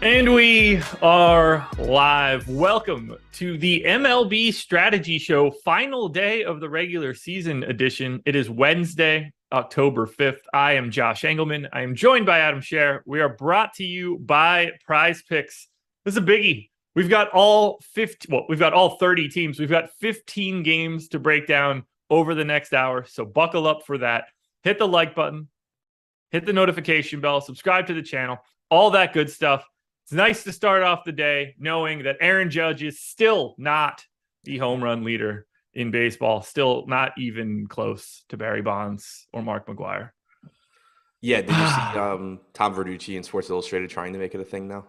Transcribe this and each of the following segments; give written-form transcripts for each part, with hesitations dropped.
And we are live. Welcome to the MLB Strategy Show, final day of the regular season edition. It is Wednesday, October 5th. I am Josh Engelman. I am joined by Adam Scherer. We are brought to you by Prize Picks. This is a biggie. We've got all 30 teams. We've got 15 games to break down over the next hour. So buckle up for that. Hit the like button, hit the notification bell, subscribe to the channel, all that good stuff. It's nice to start off the day knowing that Aaron Judge is still not the home run leader in baseball, still not even close to Barry Bonds or Mark McGwire. Yeah, did you see Tom Verducci in Sports Illustrated trying to make it a thing now?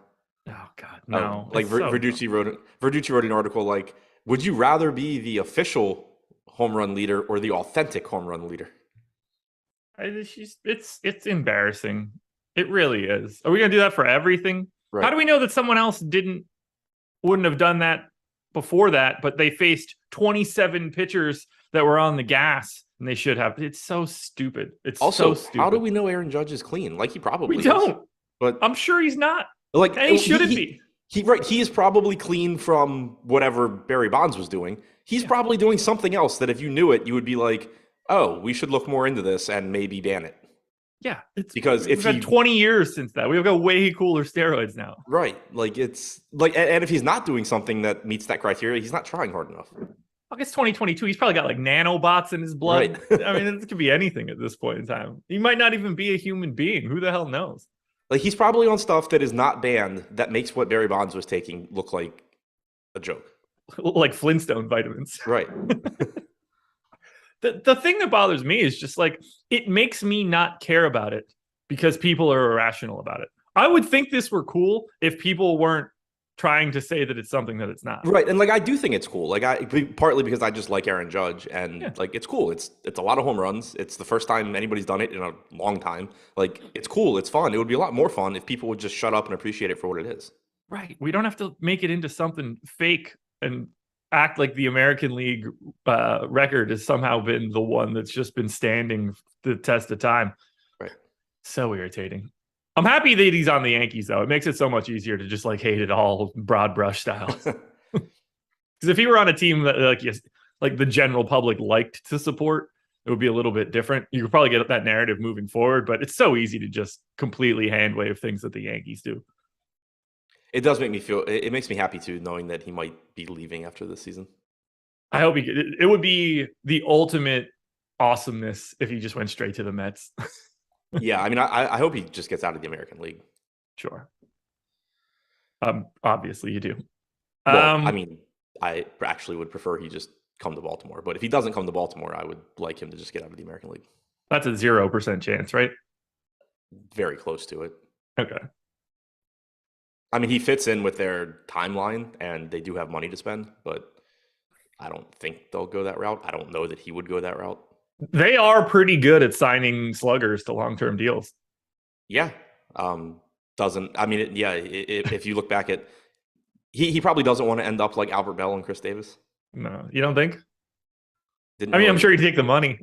Oh God, no! Verducci wrote an article like, "Would you rather be the official home run leader or the authentic home run leader?" It's embarrassing. It really is. Are we gonna do that for everything? Right. How do we know that someone else wouldn't have done that before that, but they faced 27 pitchers that were on the gas and they should have? It's so stupid. It's also, so stupid. How do we know Aaron Judge is clean? Like, he probably we don't. Is, but I'm sure he's not. Like, and he shouldn't be. He is probably clean from whatever Barry Bonds was doing. He's probably doing something else that if you knew it, you would be like, oh, we should look more into this and maybe ban it. Yeah, it's because we've had 20 years since that. We've got way cooler steroids now. Right. Like, it's like, and if he's not doing something that meets that criteria, he's not trying hard enough. I guess 2022, he's probably got like nanobots in his blood. Right. I mean, it could be anything at this point in time. He might not even be a human being. Who the hell knows? Like, he's probably on stuff that is not banned that makes what Barry Bonds was taking look like a joke. Like Flintstone vitamins. Right. The thing that bothers me is just like, it makes me not care about it because people are irrational about it. I would think this were cool if people weren't trying to say that it's something that it's not. Right. And like, I do think it's cool. Like, partly because I just like Aaron Judge and like, it's cool. It's a lot of home runs. It's the first time anybody's done it in a long time. Like, it's cool. It's fun. It would be a lot more fun if people would just shut up and appreciate it for what it is. Right. We don't have to make it into something fake and act like the American League record has somehow been the one that's just been standing the test of time. Right. So irritating. I'm happy that he's on the Yankees, though. It makes it so much easier to just like hate it all broad brush style. Because if he were on a team that like the general public liked to support, it would be a little bit different. You could probably get that narrative moving forward, but it's so easy to just completely hand wave things that the Yankees do. It does make me feel, it makes me happy too, knowing that he might be leaving after this season. I hope it would be the ultimate awesomeness if he just went straight to the Mets. Yeah, I mean, I hope he just gets out of the American League. Sure. Obviously you do. Well, I mean, I actually would prefer he just come to Baltimore, but if he doesn't come to Baltimore, I would like him to just get out of the American League. That's a 0% chance, right? Very close to it. Okay. I mean, he fits in with their timeline, and they do have money to spend, but I don't think they'll go that route. I don't know that he would go that route. They are pretty good at signing sluggers to long-term deals. Yeah. If you look back at, he probably doesn't want to end up like Albert Bell and Chris Davis. No, you don't think? I'm sure he'd take the money.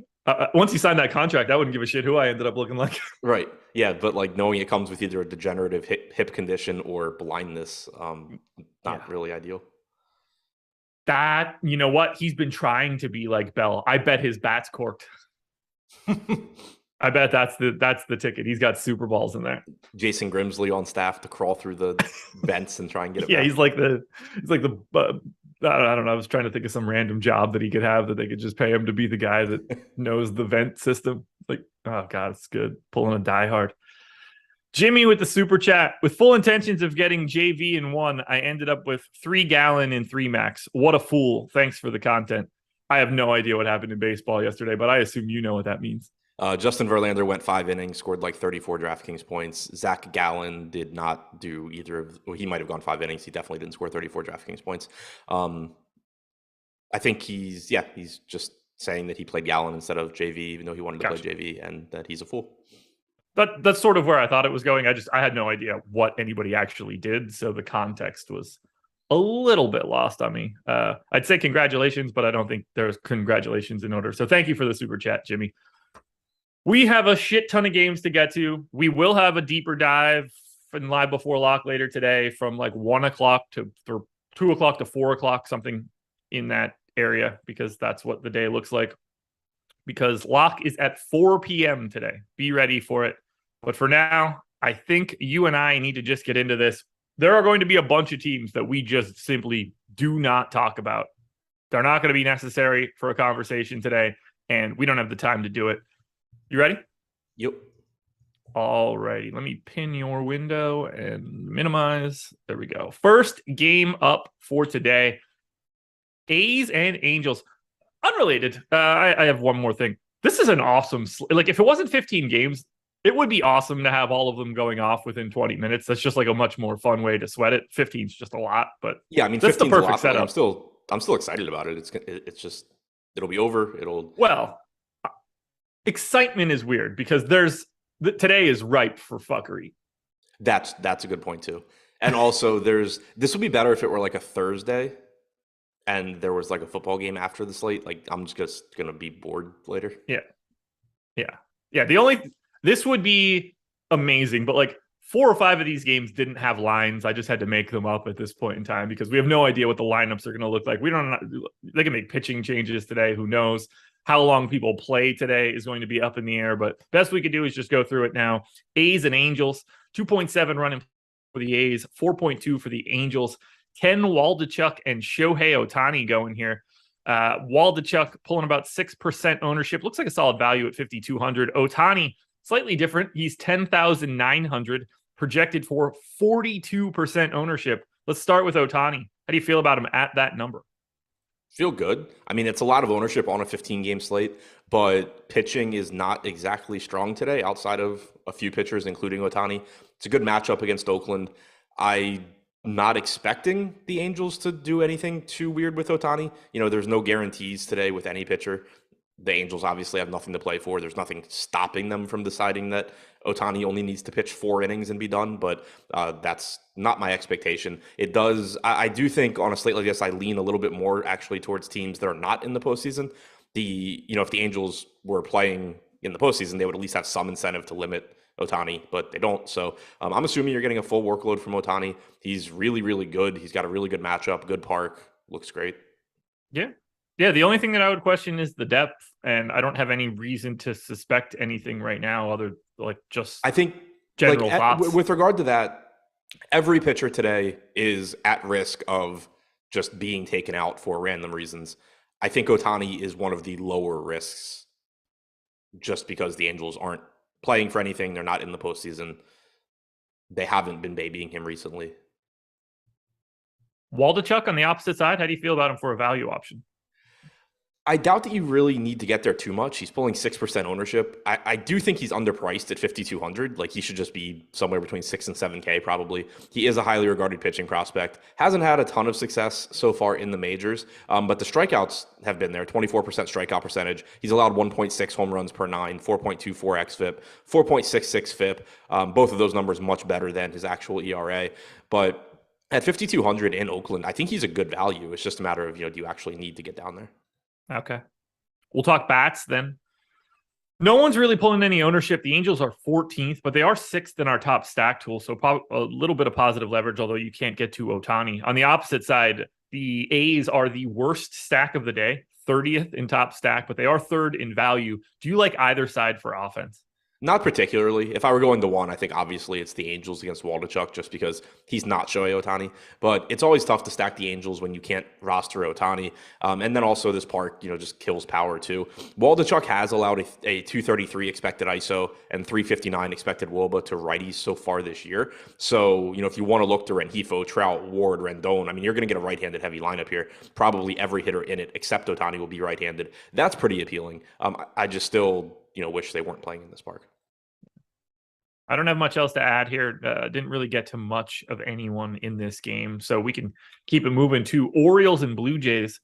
Once he signed that contract, I wouldn't give a shit who I ended up looking like. Right. Yeah, but like knowing it comes with either a degenerative hip condition or blindness, not really ideal. That, you know what? He's been trying to be like Bell. I bet his bat's corked. I bet that's the ticket. He's got Super Balls in there. Jason Grimsley on staff to crawl through the vents and try and get it back. He's like the I don't know. I was trying to think of some random job that he could have that they could just pay him to be the guy that knows the vent system. Like, oh God, it's good. Pulling a diehard. Jimmy with the super chat. With full intentions of getting JV in one, I ended up with 3 Gallon in 3 max. What a fool. Thanks for the content. I have no idea what happened in baseball yesterday, but I assume you know what that means. Justin Verlander went 5 innings, scored like 34 DraftKings points. Zach Gallen did not do either of. Well, he might have gone 5 innings. He definitely didn't score 34 DraftKings points. I think he's just saying that he played Gallen instead of JV, even though he wanted to play JV, and that he's a fool. That's sort of where I thought it was going. I had no idea what anybody actually did, so the context was a little bit lost on me. I'd say congratulations, but I don't think there's congratulations in order. So thank you for the super chat, Jimmy. We have a shit ton of games to get to. We will have a deeper dive in live before lock later today from like 1 o'clock to 2 o'clock to 4 o'clock, something in that area, because that's what the day looks like. Because lock is at 4 p.m. today. Be ready for it. But for now, I think you and I need to just get into this. There are going to be a bunch of teams that we just simply do not talk about. They're not going to be necessary for a conversation today, and we don't have the time to do it. You ready? Yep. All righty. Let me pin your window and minimize. There we go. First game up for today. A's and Angels. Unrelated. I have one more thing. This is an awesome... Like, if it wasn't 15 games, it would be awesome to have all of them going off within 20 minutes. That's just like a much more fun way to sweat it. 15 is just a lot, but yeah, I mean, that's the 15's a perfect lot, but setup. I'm still excited about it. It's just it'll be over. Well, excitement is weird because today is ripe for fuckery. That's a good point too. And also this would be better if it were like a Thursday and there was like a football game after the slate. Like I'm just gonna be bored later. Yeah. This would be amazing, but like 4 or 5 of these games didn't have lines. I just had to make them up at this point in time because we have no idea what the lineups are going to look like. We don't know. They can make pitching changes today. Who knows? How long people play today is going to be up in the air, but best we could do is just go through it now. A's and Angels, 2.7 running for the A's, 4.2 for the Angels. Ken Waldichuk and Shohei Ohtani going here. Waldichuk pulling about 6% ownership. Looks like a solid value at 5,200. Ohtani, slightly different. He's 10,900, projected for 42% ownership. Let's start with Ohtani. How do you feel about him at that number? Feel good. I mean, it's a lot of ownership on a 15-game slate, but pitching is not exactly strong today outside of a few pitchers, including Ohtani. It's a good matchup against Oakland. I'm not expecting the Angels to do anything too weird with Ohtani. You know, there's no guarantees today with any pitcher. The Angels obviously have nothing to play for. There's nothing stopping them from deciding that Ohtani only needs to pitch 4 innings and be done, but that's not my expectation. I do think on a slate like this, I lean a little bit more actually towards teams that are not in the postseason. If the Angels were playing in the postseason, they would at least have some incentive to limit Ohtani, but they don't. So I'm assuming you're getting a full workload from Ohtani. He's really, really good. He's got a really good matchup, good park, looks great. Yeah. Yeah, the only thing that I would question is the depth, and I don't have any reason to suspect anything right now other like just I think general thoughts. With regard to that, every pitcher today is at risk of just being taken out for random reasons. I think Ohtani is one of the lower risks just because the Angels aren't playing for anything. They're not in the postseason. They haven't been babying him recently. Waldichuk on the opposite side, how do you feel about him for a value option? I doubt that you really need to get there too much. He's pulling 6% ownership. I do think he's underpriced at 5,200. Like he should just be somewhere between 6 and 7K probably. He is a highly regarded pitching prospect. Hasn't had a ton of success so far in the majors, but the strikeouts have been there. 24% strikeout percentage. He's allowed 1.6 home runs per 9, 4.24 xFIP, 4.66 FIP. Both of those numbers much better than his actual ERA. But at 5,200 in Oakland, I think he's a good value. It's just a matter of, do you actually need to get down there? Okay. We'll talk bats then. No one's really pulling any ownership. The Angels are 14th, but they are 6th in our top stack tool. So a little bit of positive leverage, although you can't get to Ohtani. On the opposite side, the A's are the worst stack of the day, 30th in top stack, but they are 3rd in value. Do you like either side for offense? Not particularly. If I were going to one, I think obviously it's the Angels against Waldichuk just because he's not Shohei Ohtani. But it's always tough to stack the Angels when you can't roster Ohtani. And then also this park, just kills power too. Waldichuk has allowed a 233 expected ISO and 359 expected WOBA to righties so far this year. So, if you want to look to Rengifo, Trout, Ward, Rendon, I mean, you're going to get a right-handed heavy lineup here. Probably every hitter in it except Ohtani will be right-handed. That's pretty appealing. I just still wish they weren't playing in this park. I don't have much else to add here. Didn't really get to much of anyone in this game, so we can keep it moving to Orioles and Blue Jays.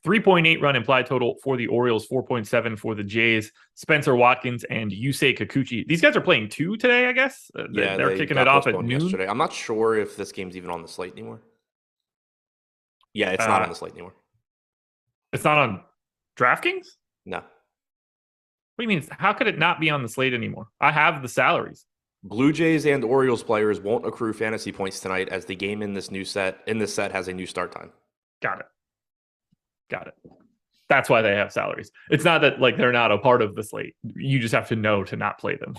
3.8 run implied total for the Orioles, 4.7 for the Jays. Spencer Watkins and Yusei Kikuchi. These guys are playing 2 today, I guess. Yeah, they're kicking it off at noon. Yesterday. I'm not sure if this game's even on the slate anymore. Yeah, it's not on the slate anymore. It's not on DraftKings? No. What do you mean? How could it not be on the slate anymore? I have the salaries. Blue Jays and Orioles players won't accrue fantasy points tonight as the game in this set has a new start time. Got it. That's why they have salaries. It's not that like they're not a part of the slate. You just have to know to not play them.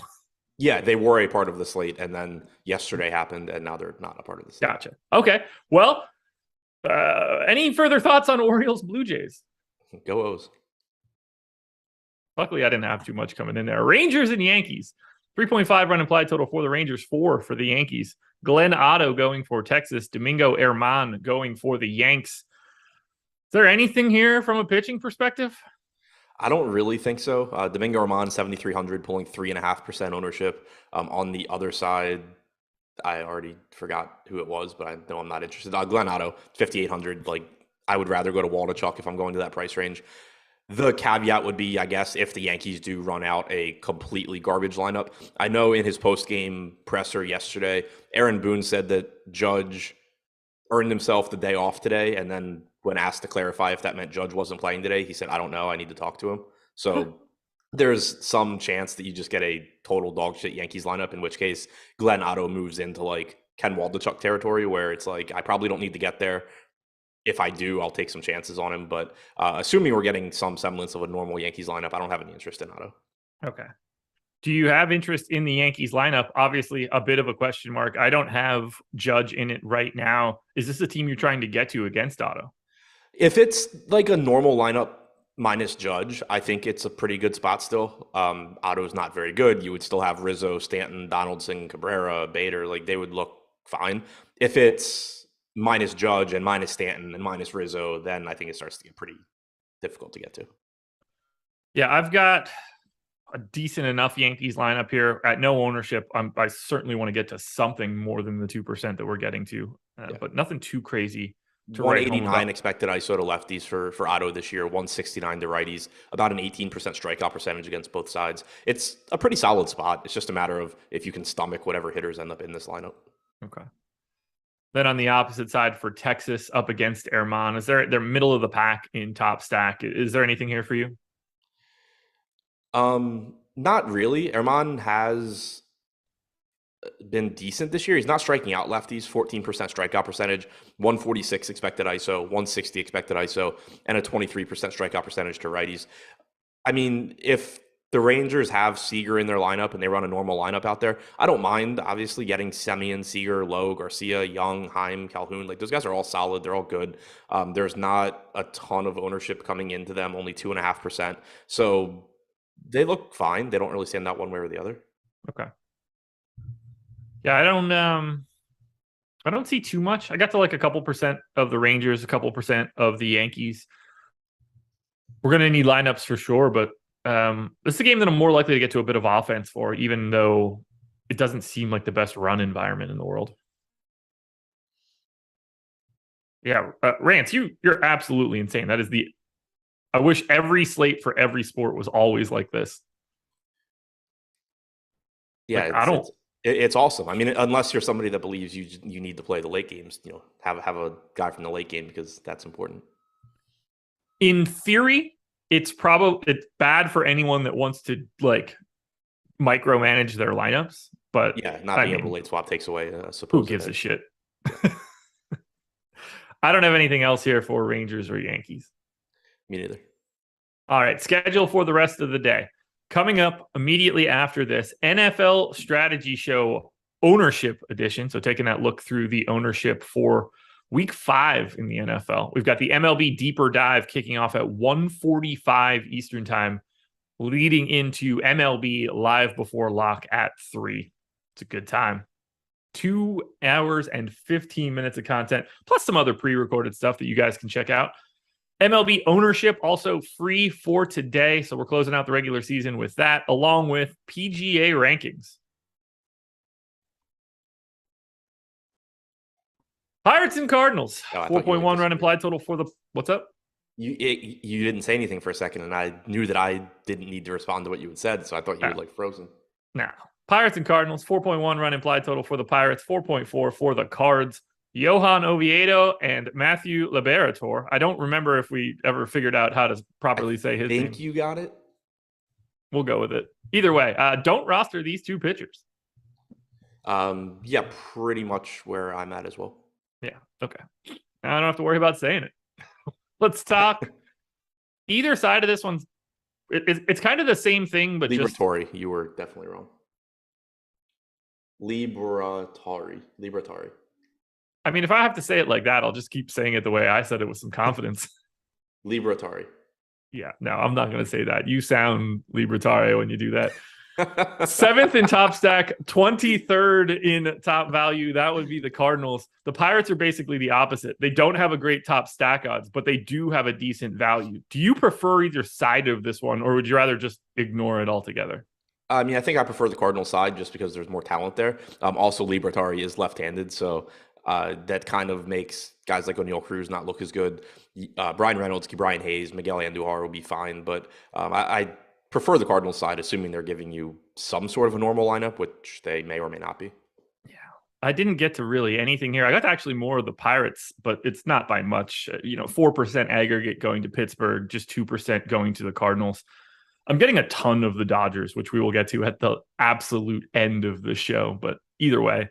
Yeah, they were a part of the slate, and then yesterday happened, and now they're not a part of the slate. Gotcha. Okay. Well, any further thoughts on Orioles Blue Jays? Go O's. Luckily, I didn't have too much coming in there. Rangers and Yankees. 3.5 run implied total for the Rangers, 4 for the Yankees. Glenn Otto going for Texas. Domingo Herman going for the Yanks. Is there anything here from a pitching perspective? I don't really think so. Domingo Herman, 7,300, pulling 3.5% ownership. On the other side, I already forgot who it was, but I know I'm not interested. Glenn Otto, 5,800. Like, I would rather go to Waldichuk if I'm going to that price range. The caveat would be, I guess, if the Yankees do run out a completely garbage lineup. I know in his post-game presser yesterday, Aaron Boone said that Judge earned himself the day off today, and then when asked to clarify if that meant Judge wasn't playing today, he said, I don't know, I need to talk to him. So there's some chance that you just get a total dog shit Yankees lineup, in which case Glenn Otto moves into like Ken Waldichuk territory where it's like, I probably don't need to get there. If I do, I'll take some chances on him. But assuming we're getting some semblance of a normal Yankees lineup, I don't have any interest in Otto. Okay. Do you have interest in the Yankees lineup? Obviously, a bit of a question mark. I don't have Judge in it right now. Is this a team you're trying to get to against Otto? If it's like a normal lineup minus Judge, I think it's a pretty good spot still. Otto's not very good. You would still have Rizzo, Stanton, Donaldson, Cabrera, Bader. Like, they would look fine. If it's minus Judge and minus Stanton and minus Rizzo, then I think it starts to get pretty difficult to get to. Yeah, I've got a decent enough Yankees lineup here at no ownership. I certainly want to get to something more than the 2% that we're getting to, but nothing too crazy. 189 expected ISO to lefties for Otto this year, 169 to righties, about an 18% strikeout percentage against both sides. It's a pretty solid spot. It's just a matter of if you can stomach whatever hitters end up in this lineup. Okay. Then on the opposite side for Texas up against Herman, they're middle of the pack in top stack. Is there anything here for you? Not really. Herman has been decent this year. He's not striking out lefties, 14% strikeout percentage, 146 expected ISO, 160 expected ISO, and a 23% strikeout percentage to righties. I mean, if the Rangers have Seager in their lineup and they run a normal lineup out there, I don't mind, obviously, getting Semien, Seager, Lowe, Garcia, Young, Heim, Calhoun. Like, those guys are all solid. They're all good. There's not a ton of ownership coming into them, only 2.5%. So they look fine. They don't really stand out one way or the other. Okay. Yeah, I don't see too much. I got to like a couple percent of the Rangers, a couple percent of the Yankees. We're going to need lineups for sure, but this is a game that I'm more likely to get to a bit of offense for, even though it doesn't seem like the best run environment in the world. Yeah, Rance, you're absolutely insane. That is I wish every slate for every sport was always like this. Yeah, like, it's awesome. I mean, unless you're somebody that believes you need to play the late games, have a guy from the late game because that's important. In theory, it's bad for anyone that wants to like micromanage their lineups, but yeah, not being able to late swap takes away. Who gives a shit? I don't have anything else here for Rangers or Yankees. Me neither. All right, schedule for the rest of the day. Coming up immediately after this, NFL Strategy Show Ownership Edition. So taking that look through the ownership for Week 5 in the NFL. We've got the MLB Deeper Dive kicking off at 1:45 Eastern Time, leading into MLB Live Before Lock at 3. It's a good time. 2 hours and 15 minutes of content, plus some other pre-recorded stuff that you guys can check out. MLB ownership also free for today. So we're closing out the regular season with that, along with PGA rankings. Pirates and Cardinals. 4.1 run implied total for the... What's up? You didn't say anything for a second, and I knew that I didn't need to respond to what you had said, so I thought you were like frozen. No. Pirates and Cardinals, 4.1 run implied total for the Pirates, 4.4 for the Cards. Johan Oviedo and Matthew Liberator. I don't remember if we ever figured out how to properly say his name. You got it? We'll go with it. Either way, don't roster these two pitchers. Yeah, pretty much where I'm at as well. Yeah. Okay. I don't have to worry about saying it. Let's talk. Either side of this one's it's kind of the same thing, but Libratore, you were definitely wrong. Libratore. I mean, if I have to say it like that, I'll just keep saying it the way I said it with some confidence. Libratore. Yeah, no, I'm not going to say that. You sound Libertare when you do that. 7th in top stack, 23rd in top value. That would be the Cardinals. The Pirates are basically the opposite. They don't have a great top stack odds, but they do have a decent value. Do you prefer either side of this one, or would you rather just ignore it altogether? I mean, I think I prefer the Cardinal side just because there's more talent there. Also, Liberatore is left-handed, so that kind of makes guys like O'Neill Cruz not look as good. Brian Reynolds, Brian Hayes, Miguel Andujar will be fine, but I prefer the Cardinals side, assuming they're giving you some sort of a normal lineup, which they may or may not be. Yeah, I didn't get to really anything here. I got to actually more of the Pirates, but it's not by much. 4% aggregate going to Pittsburgh, just 2% going to the Cardinals. I'm getting a ton of the Dodgers, which we will get to at the absolute end of the show. But either way,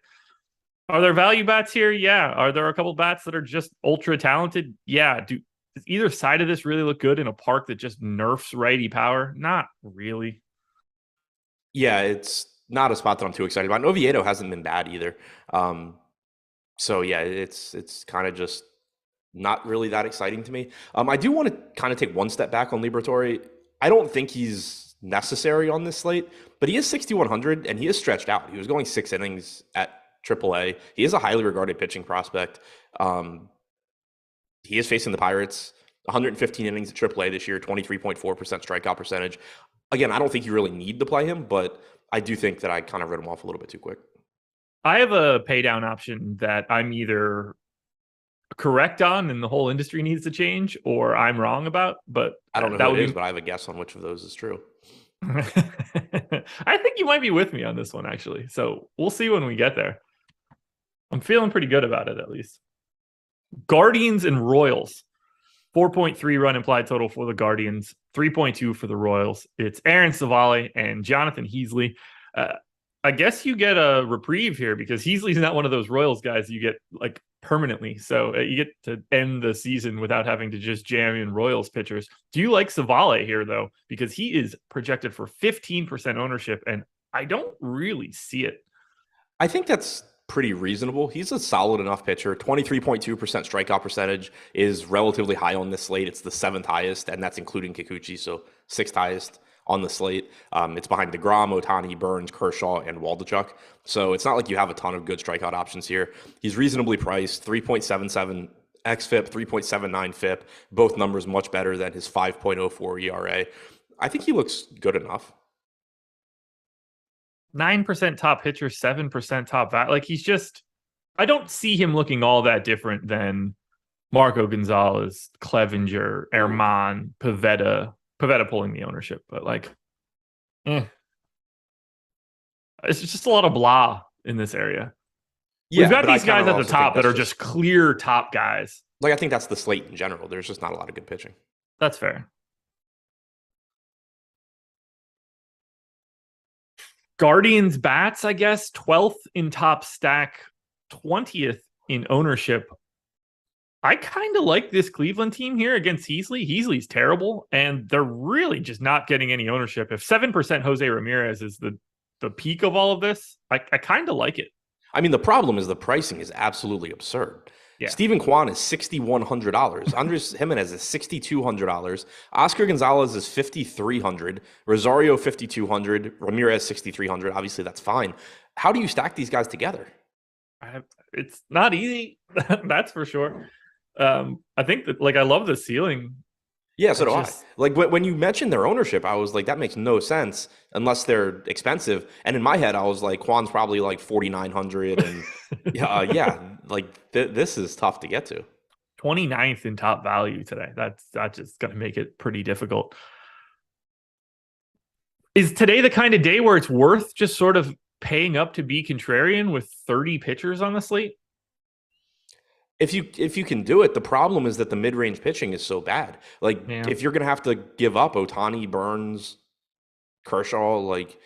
are there value bats here? Yeah. Are there a couple bats that are just ultra talented? Yeah. Does either side of this really look good in a park that just nerfs righty power? Not really. Yeah, it's not a spot that I'm too excited about. And Oviedo hasn't been bad either. So yeah, it's kind of just not really that exciting to me. I do want to kind of take one step back on Liberatore. I don't think he's necessary on this slate, but he is 6,100 and he is stretched out. He was going 6 innings at AAA. He is a highly regarded pitching prospect. He is facing the Pirates. 115 innings at AAA this year, 23.4% strikeout percentage. Again, I don't think you really need to play him, but I do think that I kind of read him off a little bit too quick. I have a pay down option that I'm either correct on and the whole industry needs to change, or I'm wrong about, but I don't know who it is, but I have a guess on which of those is true. I think you might be with me on this one, actually. So we'll see when we get there. I'm feeling pretty good about it, at least. Guardians and Royals. 4.3 run implied total for the Guardians, 3.2 for the Royals. It's Aaron Savali and Jonathan Heasley. I guess you get a reprieve here because Heasley's not one of those Royals guys you get like permanently. So you get to end the season without having to just jam in Royals pitchers. Do you like Savale here, though? Because he is projected for 15% ownership, and I don't really see it. I think that's pretty reasonable. He's a solid enough pitcher. 23.2% strikeout percentage is relatively high on this slate. It's the 7th highest, and that's including Kikuchi, so 6th highest on the slate. It's behind DeGrom, Ohtani, Burns, Kershaw, and Waldichuk. So it's not like you have a ton of good strikeout options here. He's reasonably priced, 3.77 xFIP, 3.79 FIP, both numbers much better than his 5.04 ERA. I think he looks good enough. 9% top pitcher, 7% top value. Like he's just, I don't see him looking all that different than Marco Gonzalez, Clevinger, Herman, Pivetta pulling the ownership, but like, it's just a lot of blah in this area. Yeah, we've got these guys at the top that are just clear top guys. Like, I think that's the slate in general. There's just not a lot of good pitching. That's fair. Guardians bats, I guess, 12th in top stack, 20th in ownership. I kind of like this Cleveland team here against Heasley. Heasley's terrible, and they're really just not getting any ownership. If 7% Jose Ramirez is the peak of all of this, I kind of like it. I mean, the problem is the pricing is absolutely absurd. Yeah. Steven Kwan is $6,100. Andres Jimenez is $6,200. Oscar Gonzalez is $5,300. Rosario $5,200. Ramirez $6,300. Obviously, that's fine. How do you stack these guys together? It's not easy. That's for sure. I think that, like, I love the ceiling. Yeah, so do I. Like, when you mentioned their ownership, I was like, that makes no sense unless they're expensive. And in my head, I was like, Kwan's probably like 4,900, and yeah, like this is tough to get to. 29th in top value today. That's just going to make it pretty difficult. Is today the kind of day where it's worth just sort of paying up to be contrarian with 30 pitchers on the slate? If you can do it, the problem is that the mid-range pitching is so bad. Like, if you're going to have to give up Ohtani, Burns, Kershaw, like,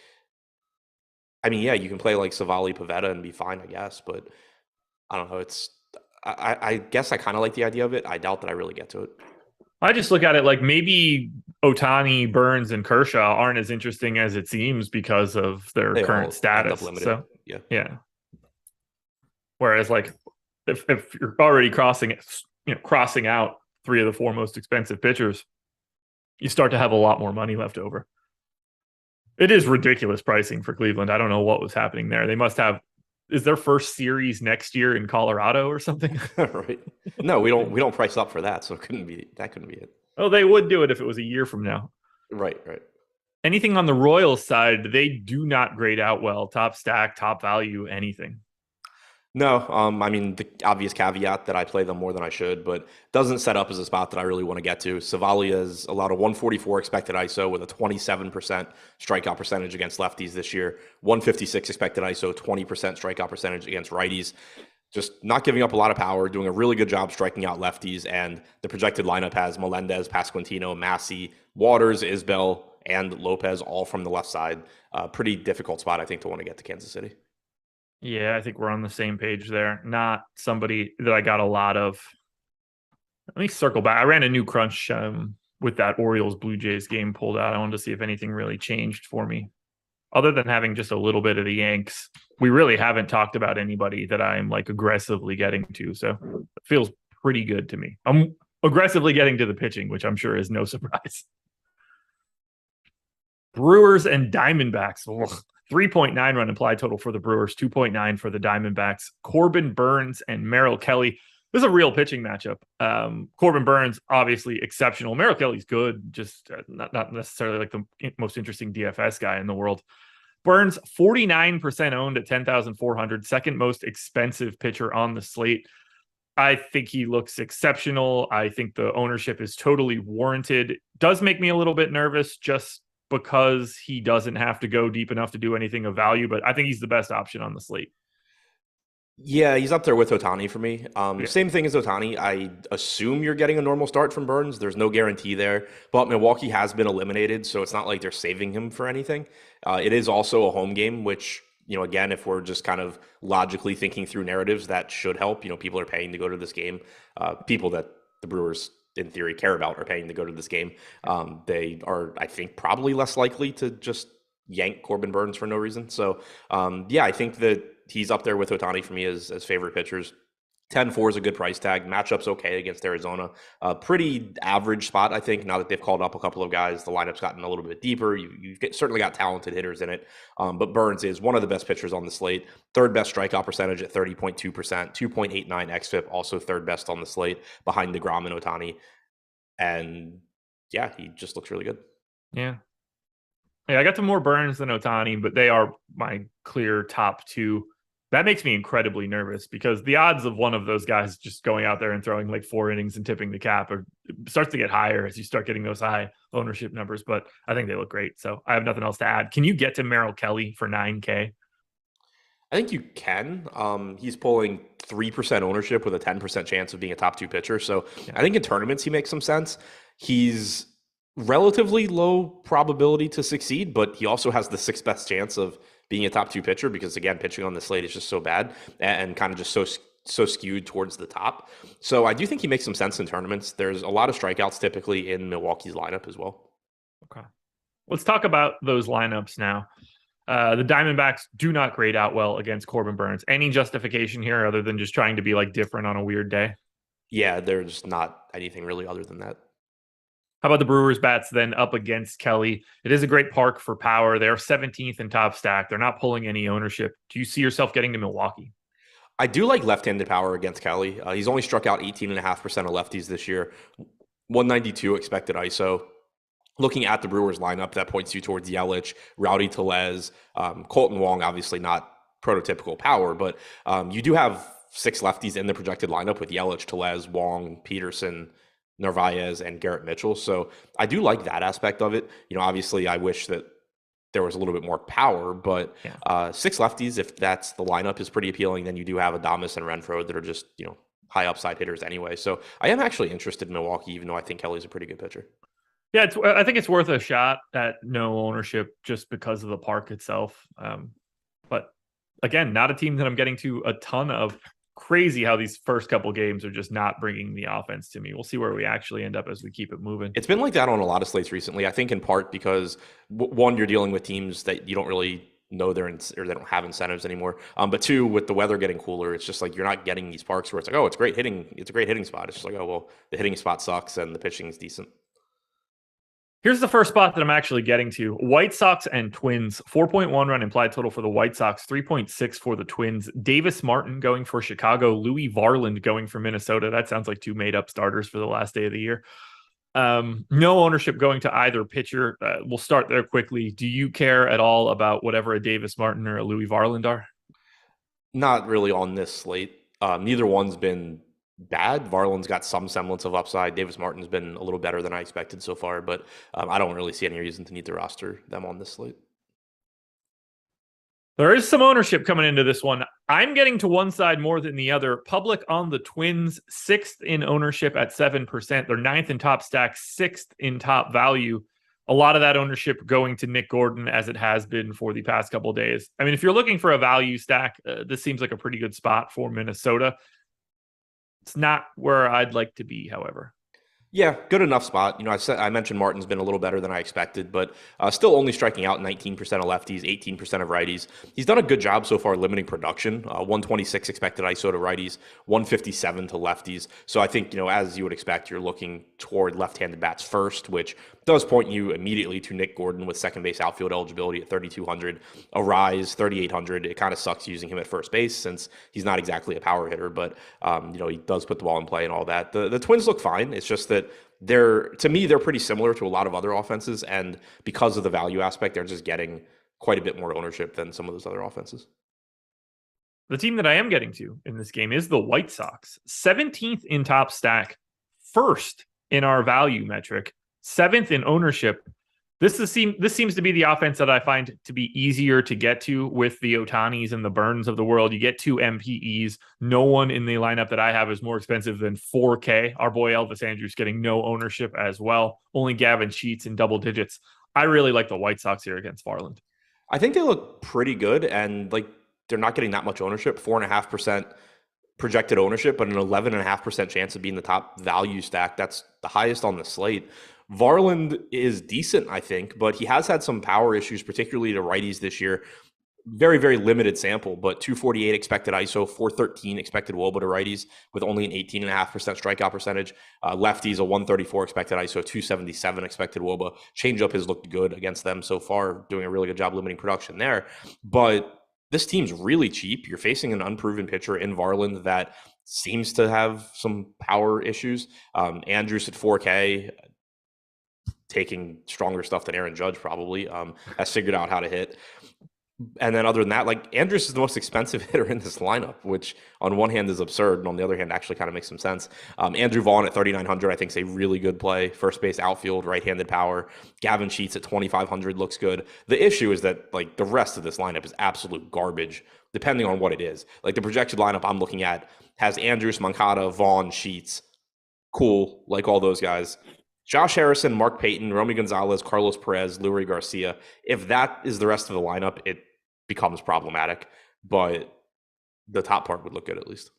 I mean, yeah, you can play like Savali Pavetta and be fine, I guess, but I don't know. I guess I kind of like the idea of it. I doubt that I really get to it. I just look at it like maybe Ohtani, Burns, and Kershaw aren't as interesting as it seems because of their They current all end up status. limited. So, Yeah. yeah. Whereas, like, if you're already crossing out three of the four most expensive pitchers, you start to have a lot more money left over. It is ridiculous pricing for Cleveland. I don't know what was happening there. They must have, is their first series next year in Colorado or something? Right. No, we don't price up for that, so couldn't be it. Oh, they would do it if it was a year from now. Right. Anything on the Royals side, they do not grade out well. Top stack, top value, anything. No, I mean, the obvious caveat that I play them more than I should, but doesn't set up as a spot that I really want to get to. Savali has allowed a 144 expected ISO with a 27% strikeout percentage against lefties this year, 156 expected ISO, 20% strikeout percentage against righties. Just not giving up a lot of power, doing a really good job striking out lefties, and the projected lineup has Melendez, Pasquantino, Massey, Waters, Isbell, and Lopez all from the left side. Pretty difficult spot, I think, to want to get to Kansas City. Yeah, I think we're on the same page there. Not somebody that I got a lot of. Let me circle back. I ran a new crunch with that Orioles Blue Jays game pulled out. I wanted to see if anything really changed for me. Other than having just a little bit of the Yanks, we really haven't talked about anybody that I'm like aggressively getting to. So it feels pretty good to me. I'm aggressively getting to the pitching, which I'm sure is no surprise. Brewers and Diamondbacks. Ugh. 3.9 run implied total for the Brewers, 2.9 for the Diamondbacks. Corbin Burns and Merrill Kelly. This is a real pitching matchup. Corbin Burns, obviously exceptional. Merrill Kelly's good, just not necessarily like the most interesting DFS guy in the world. Burns, 49% owned at 10,400, second most expensive pitcher on the slate. I think he looks exceptional. I think the ownership is totally warranted. Does make me a little bit nervous just because he doesn't have to go deep enough to do anything of value, but I think he's the best option on the slate. Yeah, he's up there with Ohtani for me. Yeah. Same thing as Ohtani. I assume you're getting a normal start from Burns. There's no guarantee there, but Milwaukee has been eliminated, so it's not like they're saving him for anything. It is also a home game, which, again, if we're just kind of logically thinking through narratives, that should help. People are paying to go to this game. People that the Brewers, in theory, care about are paying to go to this game. They are, I think, probably less likely to just yank Corbin Burns for no reason. So, yeah, I think that he's up there with Ohtani for me as favorite pitchers. 10-4 is a good price tag. Matchup's okay against Arizona. Pretty average spot, I think, now that they've called up a couple of guys. The lineup's gotten a little bit deeper. You've certainly got talented hitters in it. But Burns is one of the best pitchers on the slate. Third best strikeout percentage at 30.2%. 2.89 xFIP, also third best on the slate behind DeGrom and Ohtani. And, yeah, he just looks really good. Yeah. Yeah, I got to more Burns than Ohtani, but they are my clear top two. That makes me incredibly nervous because the odds of one of those guys just going out there and throwing like 4 innings and tipping the cap starts to get higher as you start getting those high ownership numbers. But I think they look great. So I have nothing else to add. Can you get to Merrill Kelly for 9K? I think you can. He's pulling 3% ownership with a 10% chance of being a top 2 pitcher. So yeah. I think in tournaments he makes some sense. He's relatively low probability to succeed, but he also has the 6th best chance of being a top 2 pitcher because, again, pitching on the slate is just so bad and kind of just so skewed towards the top. So I do think he makes some sense in tournaments. There's a lot of strikeouts typically in Milwaukee's lineup as well. Okay. Let's talk about those lineups now. The Diamondbacks do not grade out well against Corbin Burns. Any justification here other than just trying to be like different on a weird day? Yeah, there's not anything really other than that. How about the Brewers bats then up against Kelly? It is a great park for power. They're 17th in top stack. They're not pulling any ownership. Do you see yourself getting to Milwaukee? I do like left-handed power against Kelly. He's only struck out 18.5% of lefties this year. 192 expected ISO. Looking at the Brewers lineup, that points you towards Yelich, Rowdy Tellez, Colton Wong, obviously not prototypical power, but you do have 6 lefties in the projected lineup with Yelich, Tellez, Wong, Peterson, Narvaez, and Garrett Mitchell. So I do like that aspect of it. Obviously I wish that there was a little bit more power, but 6 lefties, if that's the lineup, is pretty appealing. Then you do have Adames and Renfroe that are just, high upside hitters anyway. So I am actually interested in Milwaukee, even though I think Kelly's a pretty good pitcher. Yeah, I think it's worth a shot at no ownership just because of the park itself. But again, not a team that I'm getting to a ton of. Crazy how these first couple games are just not bringing the offense to me. We'll see where we actually end up as we keep it moving. It's been like that on a lot of slates recently. I think in part because one, you're dealing with teams that you don't really know or they don't have incentives anymore. But two, with the weather getting cooler, it's just like you're not getting these parks where it's like, oh, it's great hitting. It's a great hitting spot. It's just like, oh, well, the hitting spot sucks and the pitching is decent. Here's the first spot that I'm actually getting to. White Sox and Twins. 4.1 run implied total for the White Sox, 3.6 for the Twins. Davis Martin going for Chicago. Louis Varland going for Minnesota. That sounds like two made-up starters for the last day of the year. No ownership going to either pitcher. We'll start there quickly. Do you care at all about whatever a Davis Martin or a Louis Varland are? Not really on this slate. Neither one's been bad. Varland's got some semblance of upside. Davis Martin's been a little better than I expected so far, but I don't really see any reason to need to roster them on this slate. There is some ownership coming into this one. I'm getting to one side more than the other. Public on the Twins, 6th in ownership at 7%. They're 9th in top stack, 6th in top value. A lot of that ownership going to Nick Gordon, as it has been for the past couple of days. I mean, if you're looking for a value stack, this seems like a pretty good spot for Minnesota. It's not where I'd like to be, however. Yeah, good enough spot. I mentioned Martin's been a little better than I expected, but still only striking out 19% of lefties, 18% of righties. He's done a good job so far limiting production. 126 expected ISO to righties, 157 to lefties. So I think, as you would expect, you're looking toward left-handed bats first, which does point you immediately to Nick Gordon with second base outfield eligibility at 3,200, a rise 3,800. It kind of sucks using him at first base since he's not exactly a power hitter, but he does put the ball in play and all that. The Twins look fine. It's just that they're pretty similar to a lot of other offenses, and because of the value aspect, they're just getting quite a bit more ownership than some of those other offenses. The team that I am getting to in this game is the White Sox. 17th in top stack, 1st in our value metric, 7th in ownership. This seems to be the offense that I find to be easier to get to with the Otanis and the Burns of the world. You get 2 MPEs. No one in the lineup that I have is more expensive than 4K. Our boy Elvis Andrus getting no ownership as well. Only Gavin Sheets in double digits. I really like the White Sox here against Varland. I think they look pretty good, and they're not getting that much ownership. 4.5% projected ownership, but an 11.5% chance of being the top value stack. That's the highest on the slate. Varland is decent, I think, but he has had some power issues, particularly to righties this year. Very, very limited sample, but 248 expected ISO, 413 expected WOBA to righties with only an 18.5% strikeout percentage. Lefties, a 134 expected ISO, 277 expected WOBA. Changeup has looked good against them so far, doing a really good job limiting production there. But this team's really cheap. You're facing an unproven pitcher in Varland that seems to have some power issues. Andrus at 4K, taking stronger stuff than Aaron Judge probably, has figured out how to hit. And then other than that, Andrus is the most expensive hitter in this lineup, which on one hand is absurd, and on the other hand actually kind of makes some sense. Andrew Vaughn at 3,900, I think is a really good play. First base outfield, right-handed power. Gavin Sheets at 2,500 looks good. The issue is that the rest of this lineup is absolute garbage, depending on what it is. The projected lineup I'm looking at has Andrus, Moncada, Vaughn, Sheets. Cool, like all those guys. Josh Harrison, Mark Payton, Romy Gonzalez, Carlos Perez, Lurie Garcia. If that is the rest of the lineup, it becomes problematic, but the top part would look good at least.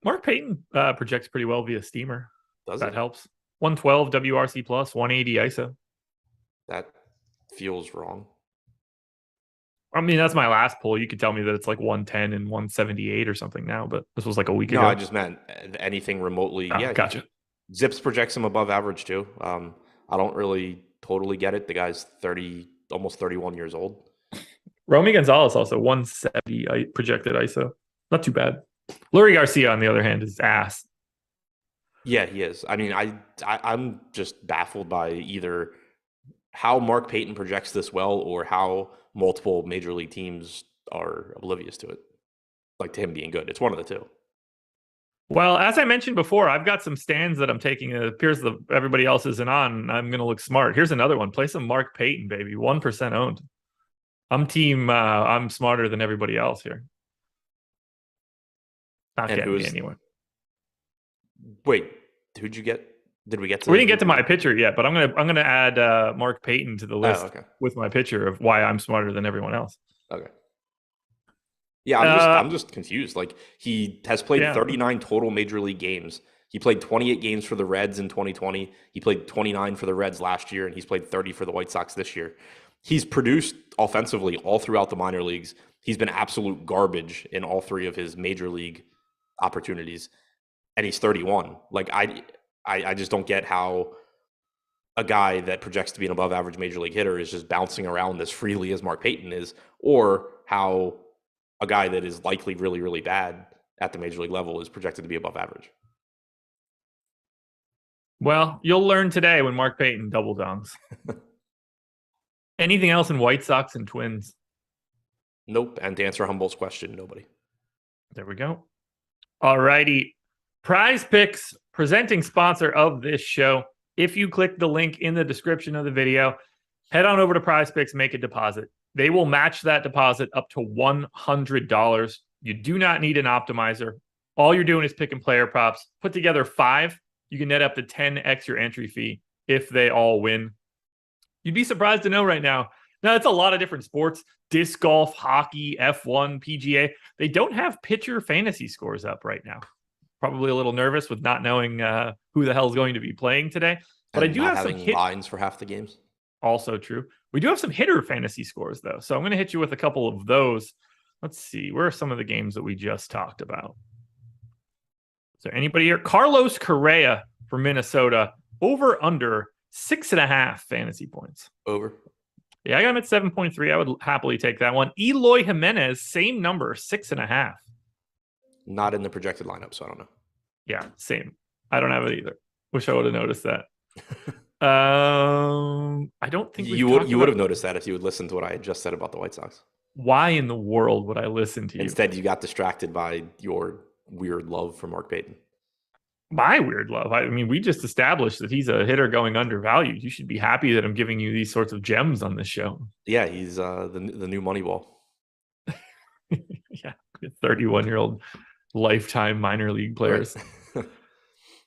Mark Payton projects pretty well via Steamer. That helps. 112 WRC plus, 180 ISO. That feels wrong. I mean, that's my last pull. You could tell me that it's 110 and 178 or something now, but this was a week ago. No, I just meant anything remotely. Oh, yeah, gotcha. Zips projects him above average too. I don't really totally get it. The guy's almost 31 years old. Romy Gonzalez also 170 projected ISO. Not too bad. Lurie Garcia, on the other hand, is ass. Yeah, he is. I mean, I'm just baffled by either how Mark Payton projects this well or how multiple major league teams are oblivious to it. To him being good. It's one of the two. Well, as I mentioned before, I've got some stands that I'm taking. It appears that everybody else isn't on. I'm going to look smart. Here's another one. Play some Mark Payton, baby. 1% owned. I'm smarter than everybody else here. Not getting me anywhere. Wait, who'd you get? Did we get to? We didn't get to my pitcher yet, but I'm gonna add Mark Payton to the list with my pitcher of why I'm smarter than everyone else. Okay. Yeah, I'm just confused. Like, he has played 39 total major league games. He played 28 games for the Reds in 2020. He played 29 for the Reds last year, and he's played 30 for the White Sox this year. He's produced offensively all throughout the minor leagues. He's been absolute garbage in all three of his major league opportunities, and he's 31. Like, I just don't get how a guy that projects to be an above average major league hitter is just bouncing around as freely as Mark Payton is, or how a guy that is likely really, really bad at the major league level is projected to be above average. Well, you'll learn today when Mark Payton double dongs. Anything else in White Sox and Twins? Nope. And to answer Humboldt's question, nobody. There we go. All righty. Prize Picks, presenting sponsor of this show. If you click the link in the description of the video, head on over to Prize Picks, make a deposit. They will match that deposit up to $100. You do not need an optimizer. All you're doing is picking player props. Put together 5. You can net up to 10x your entry fee if they all win. You'd be surprised to know right now. Now, it's a lot of different sports. Disc golf, hockey, F1, PGA. They don't have pitcher fantasy scores up right now. Probably a little nervous with not knowing who the hell is going to be playing today. But and I do have some lines for half the games. Also true. We do have some hitter fantasy scores, though. So I'm going to hit you with a couple of those. Let's see. Where are some of the games that we just talked about? Is there anybody here? Carlos Correa for Minnesota. Over under 6.5 fantasy points. Over. Yeah, I got him at 7.3. I would happily take that one. Eloy Jimenez, same number, 6.5. Not in the projected lineup, so I don't know. Yeah, same. I don't have it either. Wish I would have noticed that. I don't think you would have noticed that if you would listen to what I had just said about the White Sox. Why in the world would I listen to you? Instead, you got distracted by your weird love for Mark Payton. My weird love. I mean, we just established that he's a hitter going undervalued. You should be happy that I'm giving you these sorts of gems on this show. Yeah, he's the new Moneyball. Yeah, 31-year-old lifetime minor league players. Right.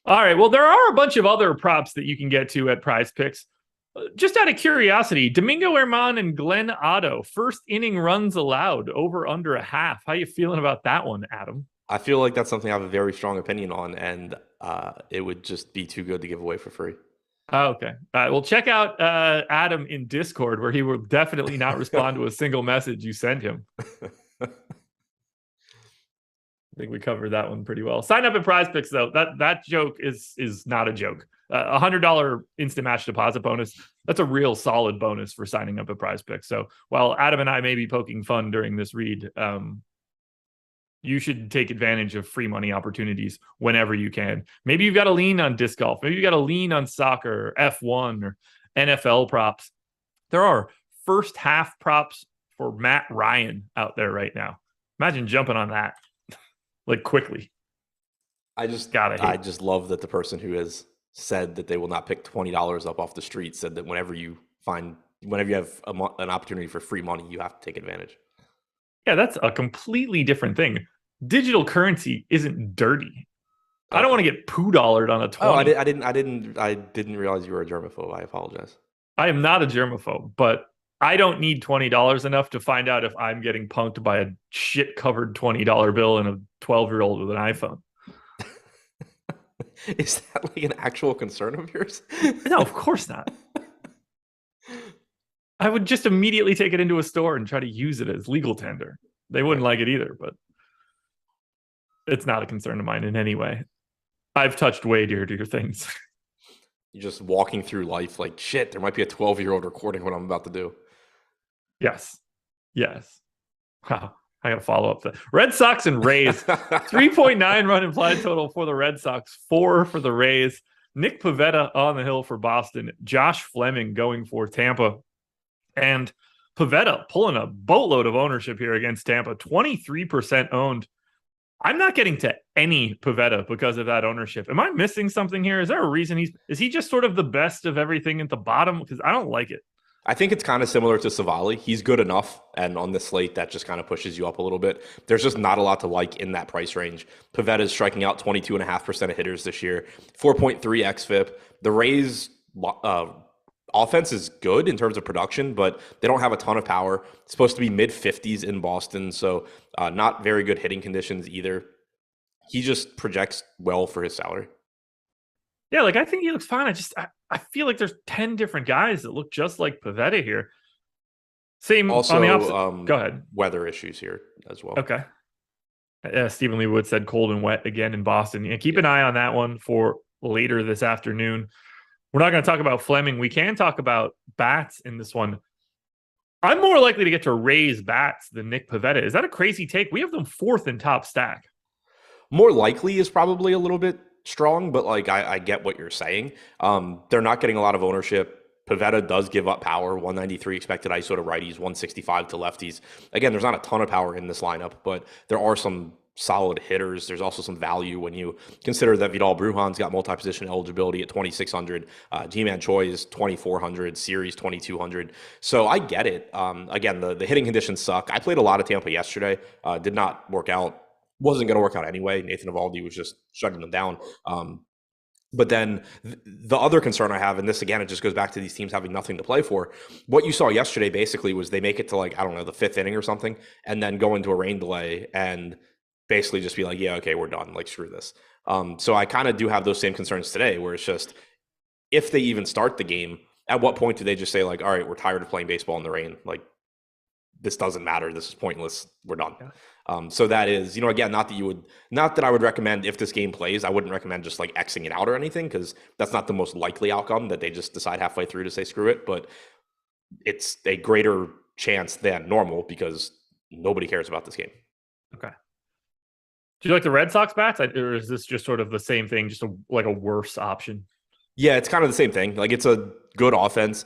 All right. Well, there are a bunch of other props that you can get to at Prize Picks. Just out of curiosity, Domingo Germán and Glenn Otto, first inning runs allowed, over under a half. How you feeling about that one, Adam? I feel like that's something I have a very strong opinion on, and it would just be too good to give away for free. Oh, okay. Well, check out Adam in Discord, where he will definitely not respond to a single message you send him. I think we covered that one pretty well. Sign up at Prize Picks, though. That joke is not a joke. $100 instant match deposit bonus. That's a real solid bonus for signing up at Prize Picks. So while Adam and I may be poking fun during this read, you should take advantage of free money opportunities whenever you can. Maybe you've got a lean on disc golf. Maybe you've got a lean on soccer, or F1, or NFL props. There are first half props for Matt Ryan out there right now. Imagine jumping on that like quickly. I just love that the person who has said that they will not pick $20 up off the street said that whenever you have an opportunity for free money, you have to take advantage. Yeah, that's a completely different thing. Digital currency isn't dirty. I don't want to get poo-dollared on a 20. Oh, I didn't realize you were a germaphobe. I apologize. I am not a germaphobe, but I don't need $20 enough to find out if I'm getting punked by a shit-covered $20 bill and a 12-year-old with an iPhone. Is that like an actual concern of yours? No, of course not. I would just immediately take it into a store and try to use it as legal tender. They wouldn't like it either, but it's not a concern of mine in any way. I've touched way dear things. You're just walking through life like, shit, there might be a 12-year-old recording what I'm about to do. Yes. Wow. I got to follow up that. Red Sox and Rays. 3.9 run implied total for the Red Sox, 4 for the Rays. Nick Pivetta on the hill for Boston. Josh Fleming going for Tampa. And Pivetta pulling a boatload of ownership here against Tampa. 23% owned. I'm not getting to any Pivetta because of that ownership. Am I missing something here? Is there a reason is he just sort of the best of everything at the bottom? Because I don't like it. I think it's kind of similar to Savali. He's good enough, and on this slate, that just kind of pushes you up a little bit. There's just not a lot to like in that price range. Pivetta is striking out 22.5% of hitters this year, 4.3 xFIP. The Rays' offense is good in terms of production, but they don't have a ton of power. It's supposed to be mid-50s in Boston, so not very good hitting conditions either. He just projects well for his salary. Yeah, like I think he looks fine. I feel like there's 10 different guys that look just like Pivetta here. Same also, on the opposite. Go ahead. Weather issues here as well. Okay. Stephen Lee Wood said cold and wet again in Boston. Yeah, keep an eye on that one for later this afternoon. We're not going to talk about Fleming. We can talk about bats in this one. I'm more likely to get to Rays bats than Nick Pivetta. Is that a crazy take? We have them 4th in top stack. More likely is probably a little bit strong, but like I get what you're saying. They're not getting a lot of ownership. Pivetta does give up power, 193 expected ISO to righties, 165 to lefties. Again, there's not a ton of power in this lineup, but there are some solid hitters. There's also some value when you consider that Vidal Brujan's got multi-position eligibility at 2,600. G-Man Choi is 2,400. Series 2,200. So I get it. Again, the hitting conditions suck. I played a lot of Tampa yesterday. Did not work out. Wasn't going to work out anyway. Nathan Eovaldi was just shutting them down. But then the other concern I have, and this again, it just goes back to these teams having nothing to play for. What you saw yesterday basically was they make it to like, I don't know, the 5th inning or something, and then go into a rain delay and basically just be like, yeah, okay, we're done. Like, screw this. So I kind of do have those same concerns today, where it's just, if they even start the game, at what point do they just say like, all right, we're tired of playing baseball in the rain? Like, this doesn't matter. This is pointless. We're done. Yeah. So that is, again, not that I would recommend if this game plays, I wouldn't recommend just like Xing it out or anything, because that's not the most likely outcome, that they just decide halfway through to say screw it. But it's a greater chance than normal because nobody cares about this game. Okay. Do you like the Red Sox bats, or is this just sort of the same thing, just like a worse option? Yeah, it's kind of the same thing. Like, it's a good offense.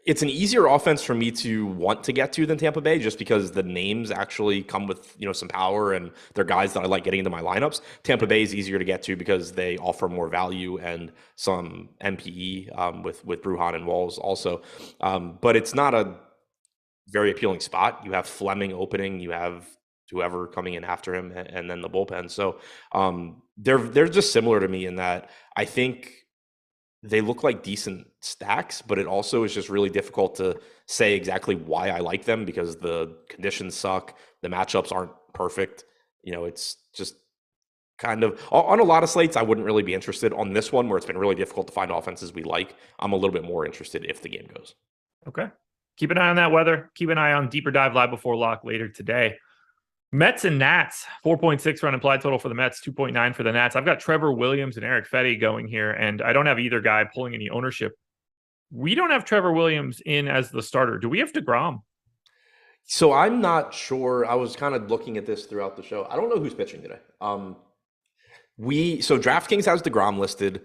It's an easier offense for me to want to get to than Tampa Bay, just because the names actually come with, some power, and they're guys that I like getting into my lineups. Tampa Bay is easier to get to because they offer more value and some MPE with Brujan and Walls also. But it's not a very appealing spot. You have Fleming opening, you have whoever coming in after him, and then the bullpen. So they're just similar to me in that I think they look like decent stacks, but it also is just really difficult to say exactly why I like them, because the conditions suck. The matchups aren't perfect. It's just kind of on a lot of slates. I wouldn't really be interested. On this one, where it's been really difficult to find offenses we like, I'm a little bit more interested if the game goes. Okay. Keep an eye on that weather. Keep an eye on Deeper Dive Live Before Lock later today. Mets and Nats, 4.6 run implied total for the Mets, 2.9 for the Nats. I've got Trevor Williams and Eric Fetty going here, and I don't have either guy pulling any ownership. We don't have Trevor Williams in as the starter. Do we have DeGrom? So I'm not sure. I was kind of looking at this throughout the show. I don't know who's pitching today. So DraftKings has DeGrom listed.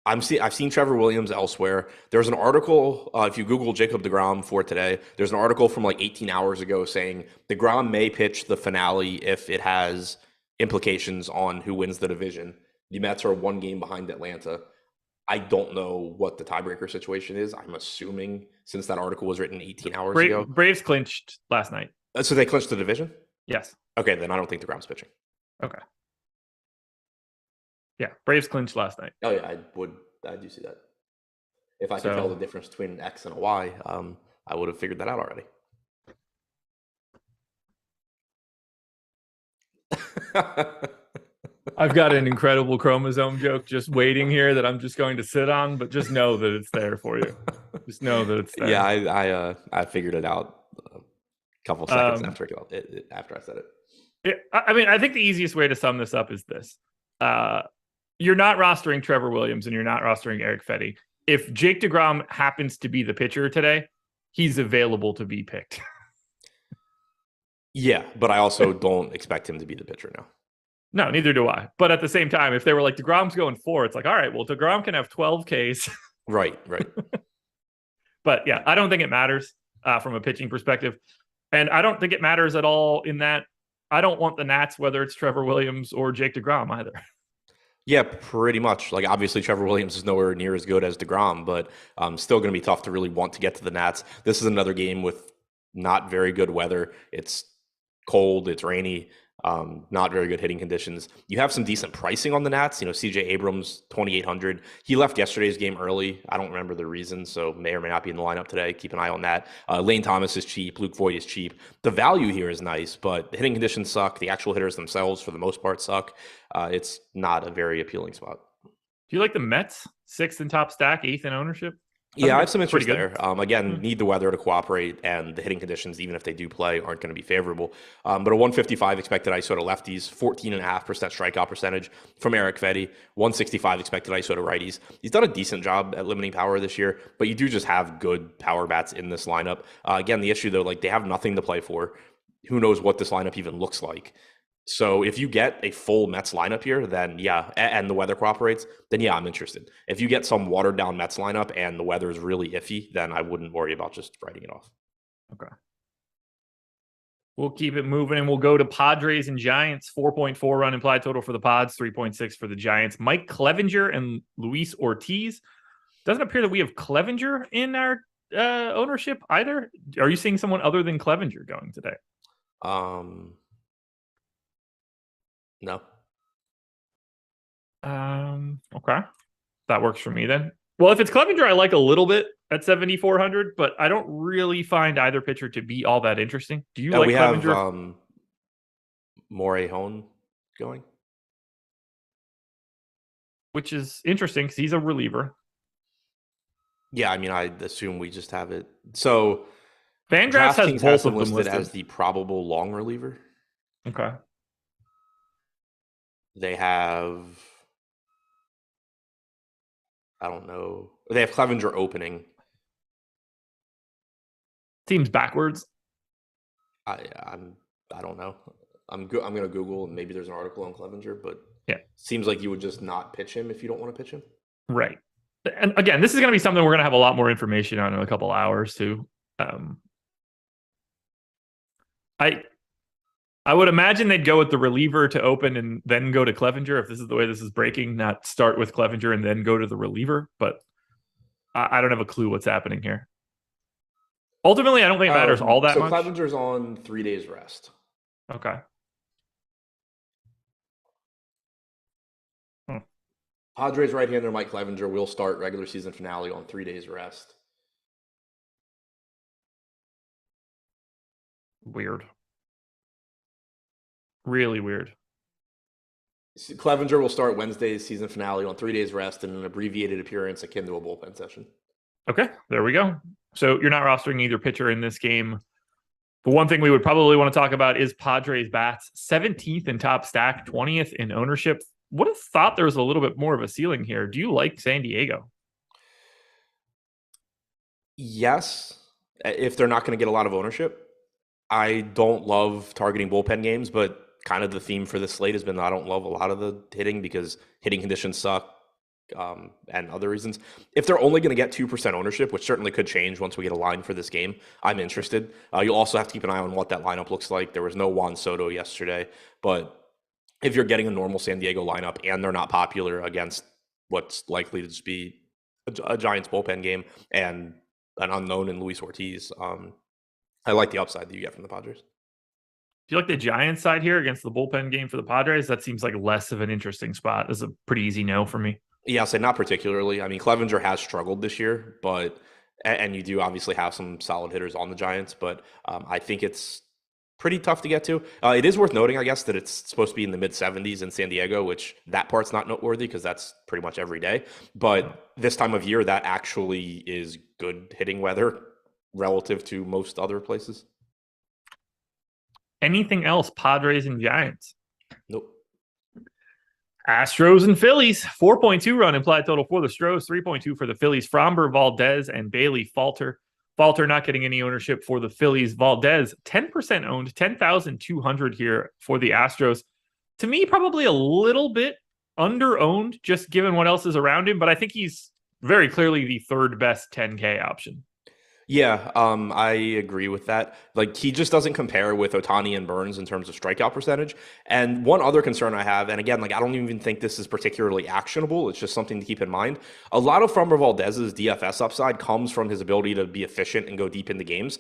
I've seen Trevor Williams elsewhere. There's an article, if you Google Jacob DeGrom for today, there's an article from like 18 hours ago saying DeGrom may pitch the finale if it has implications on who wins the division. The Mets are 1 game behind Atlanta. I don't know what the tiebreaker situation is. I'm assuming, since that article was written 18 hours ago. Braves clinched last night. So they clinched the division? Yes. Okay, then I don't think DeGrom's pitching. Okay. Yeah, Braves clinched last night. Oh yeah, I do see that. If I could tell the difference between an X and a Y, I would have figured that out already. I've got an incredible chromosome joke just waiting here that I'm just going to sit on, but just know that it's there for you. Just know that it's there. Yeah, I figured it out a couple seconds after I said it. I think the easiest way to sum this up is this. You're not rostering Trevor Williams and you're not rostering Eric Fetty. If Jake DeGrom happens to be the pitcher today, he's available to be picked. Yeah, but I also don't expect him to be the pitcher now. No, neither do I. But at the same time, if they were like DeGrom's going 4, it's like, all right, well, DeGrom can have 12 Ks. Right. But yeah, I don't think it matters from a pitching perspective. And I don't think it matters at all in that I don't want the Nats, whether it's Trevor Williams or Jake DeGrom either. Yeah, pretty much. Like obviously, Trevor Williams is nowhere near as good as DeGrom, but still going to be tough to really want to get to the Nats. This is another game with not very good weather. It's cold, it's rainy, not very good hitting conditions. You have some decent pricing on the Nats. You know, CJ Abrams, 2,800. He left yesterday's game early. I don't remember the reason, so may or may not be in the lineup today. Keep an eye on that. Lane Thomas is cheap. Luke Voigt is cheap. The value here is nice, but the hitting conditions suck. The actual hitters themselves, for the most part, suck. It's not a very appealing spot. Do you like the Mets? 6th in top stack, 8th in ownership? Yeah, I have some interest there. Again, need the weather to cooperate, and the hitting conditions, even if they do play, aren't going to be favorable. But a 155 expected ISO to lefties, 14.5% strikeout percentage from Eric Fetty, 165 expected ISO to righties. He's done a decent job at limiting power this year, but you do just have good power bats in this lineup. Again, the issue though, like they have nothing to play for. Who knows what this lineup even looks like? So if you get a full Mets lineup here, then yeah, and the weather cooperates, then yeah, I'm interested. If you get some watered down Mets lineup and the weather is really iffy, then I wouldn't worry about just writing it off. Okay. We'll keep it moving and we'll go to Padres and Giants. 4.4 run implied total for the Pods, 3.6 for the Giants. Mike Clevinger and Luis Ortiz. Doesn't appear that we have Clevinger in our ownership either. Are you seeing someone other than Clevinger going today? No. Okay. That works for me then. Well, if it's Clevinger, I like a little bit at 7,400, but I don't really find either pitcher to be all that interesting. Do you like we Clevinger? Have Morehone going, which is interesting because he's a reliever. Yeah, I mean, I assume we just have it. So FanDraphs has both of them listed as the probable long reliever. Okay. They have, I don't know. They have Clevinger opening. Seems backwards. I don't know. I'm going to Google and maybe there's an article on Clevinger, but yeah, seems like you would just not pitch him if you don't want to pitch him. Right. And again, this is going to be something we're going to have a lot more information on in a couple hours too. I would imagine they'd go with the reliever to open and then go to Clevinger if this is the way this is breaking, not start with Clevinger and then go to the reliever. But I don't have a clue what's happening here. Ultimately, I don't think it matters all that much. So Clevinger's on 3 days rest. Okay. Padres right-hander Mike Clevinger will start regular season finale on 3 days rest. Weird. Really weird. Clevinger will start Wednesday's season finale on 3 days rest and an abbreviated appearance akin to a bullpen session. Okay, there we go. So you're not rostering either pitcher in this game. The one thing we would probably want to talk about is Padres bats. 17th in top stack, 20th in ownership. Would have thought there was a little bit more of a ceiling here. Do you like San Diego? Yes, if they're not going to get a lot of ownership. I don't love targeting bullpen games, but kind of the theme for this slate has been I don't love a lot of the hitting because hitting conditions suck and other reasons. If they're only going to get 2% ownership, which certainly could change once we get a line for this game, I'm interested. You'll also have to keep an eye on what that lineup looks like. There was no Juan Soto yesterday, but if you're getting a normal San Diego lineup and they're not popular against what's likely to just be a Giants bullpen game and an unknown in Luis Ortiz, I like the upside that you get from the Padres. Do you like the Giants side here against the bullpen game for the Padres? That seems like less of an interesting spot. This is a pretty easy no for me. Yeah, I'll say not particularly. I mean, Clevinger has struggled this year, but and you do obviously have some solid hitters on the Giants, but I think it's pretty tough to get to. It is worth noting, I guess, that it's supposed to be in the mid-70s in San Diego, which that part's not noteworthy because that's pretty much every day. But this time of year, that actually is good hitting weather relative to most other places. Anything else, Padres and Giants? Nope. Astros and Phillies, 4.2 run implied total for the Stros, 3.2 for the Phillies. Framber, Valdez, and Bailey Falter. Falter not getting any ownership for the Phillies. Valdez, 10% owned, 10,200 here for the Astros. To me, probably a little bit under-owned, just given what else is around him, but I think he's very clearly the third best 10K option. Yeah, I agree with that. Like he just doesn't compare with Ohtani and Burns in terms of strikeout percentage. And one other concern I have, and again, like I don't even think this is particularly actionable. It's just something to keep in mind. A lot of Framber Valdez's DFS upside comes from his ability to be efficient and go deep into games.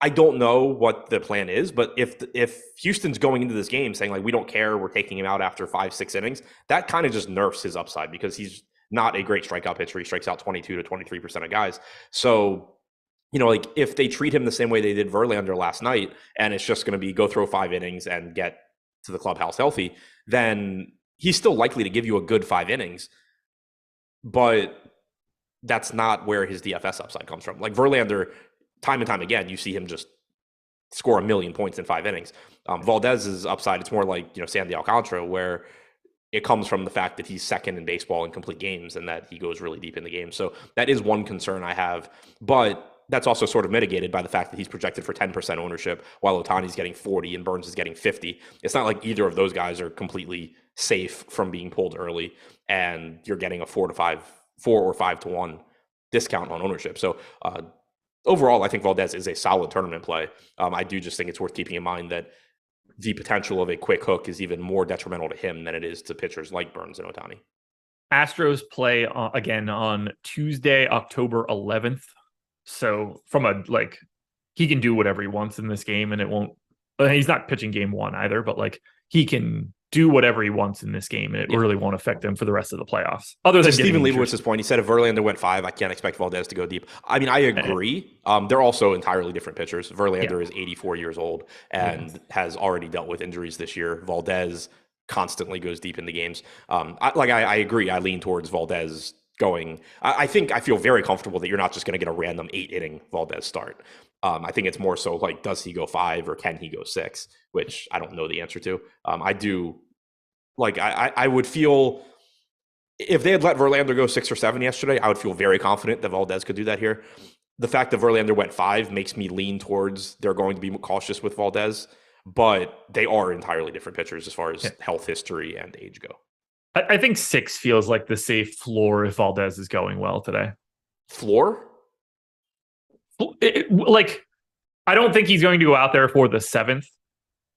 I don't know what the plan is, but if Houston's going into this game saying like we don't care, we're taking him out after 5, 6 innings, that kind of just nerfs his upside because he's not a great strikeout pitcher. He strikes out 22 to 23% of guys. So like if they treat him the same way they did Verlander last night, and it's just going to be go throw 5 innings and get to the clubhouse healthy, then he's still likely to give you a good 5 innings. But that's not where his DFS upside comes from. Like Verlander, time and time again, you see him just score 1,000,000 points in 5 innings. Valdez's upside, it's more like Sandy Alcantara, where it comes from the fact that he's second in baseball in complete games and that he goes really deep in the game. So that is one concern I have, but that's also sort of mitigated by the fact that he's projected for 10% ownership while Ohtani's getting 40 and Burns is getting 50. It's not like either of those guys are completely safe from being pulled early and you're getting a 4 or 5 to 1 discount on ownership. So overall, I think Valdez is a solid tournament play. I do just think it's worth keeping in mind that the potential of a quick hook is even more detrimental to him than it is to pitchers like Burns and Ohtani. Astros play again on Tuesday, October 11th. So he can do whatever he wants in this game, and it won't. He's not pitching game one either, but he can do whatever he wants in this game, and it really won't affect him for the rest of the playoffs. Other than Stephen Leibowitz's point, he said if Verlander went 5, I can't expect Valdez to go deep. I mean, I agree. They're also entirely different pitchers. Verlander is 84 years old and has already dealt with injuries this year. Valdez constantly goes deep into games. I agree. I lean towards Valdez going. I think I feel very comfortable that you're not just going to get a random 8-inning Valdez start. I think it's more so like, does he go 5 or can he go 6, which I don't know the answer to. I do. I would feel if they had let Verlander go 6 or 7 yesterday, I would feel very confident that Valdez could do that here. The fact that Verlander went 5 makes me lean towards they're going to be cautious with Valdez, but they are entirely different pitchers as far as health history and age go. I think 6 feels like the safe floor if Valdez is going well today. Floor? I don't think he's going to go out there for the 7th.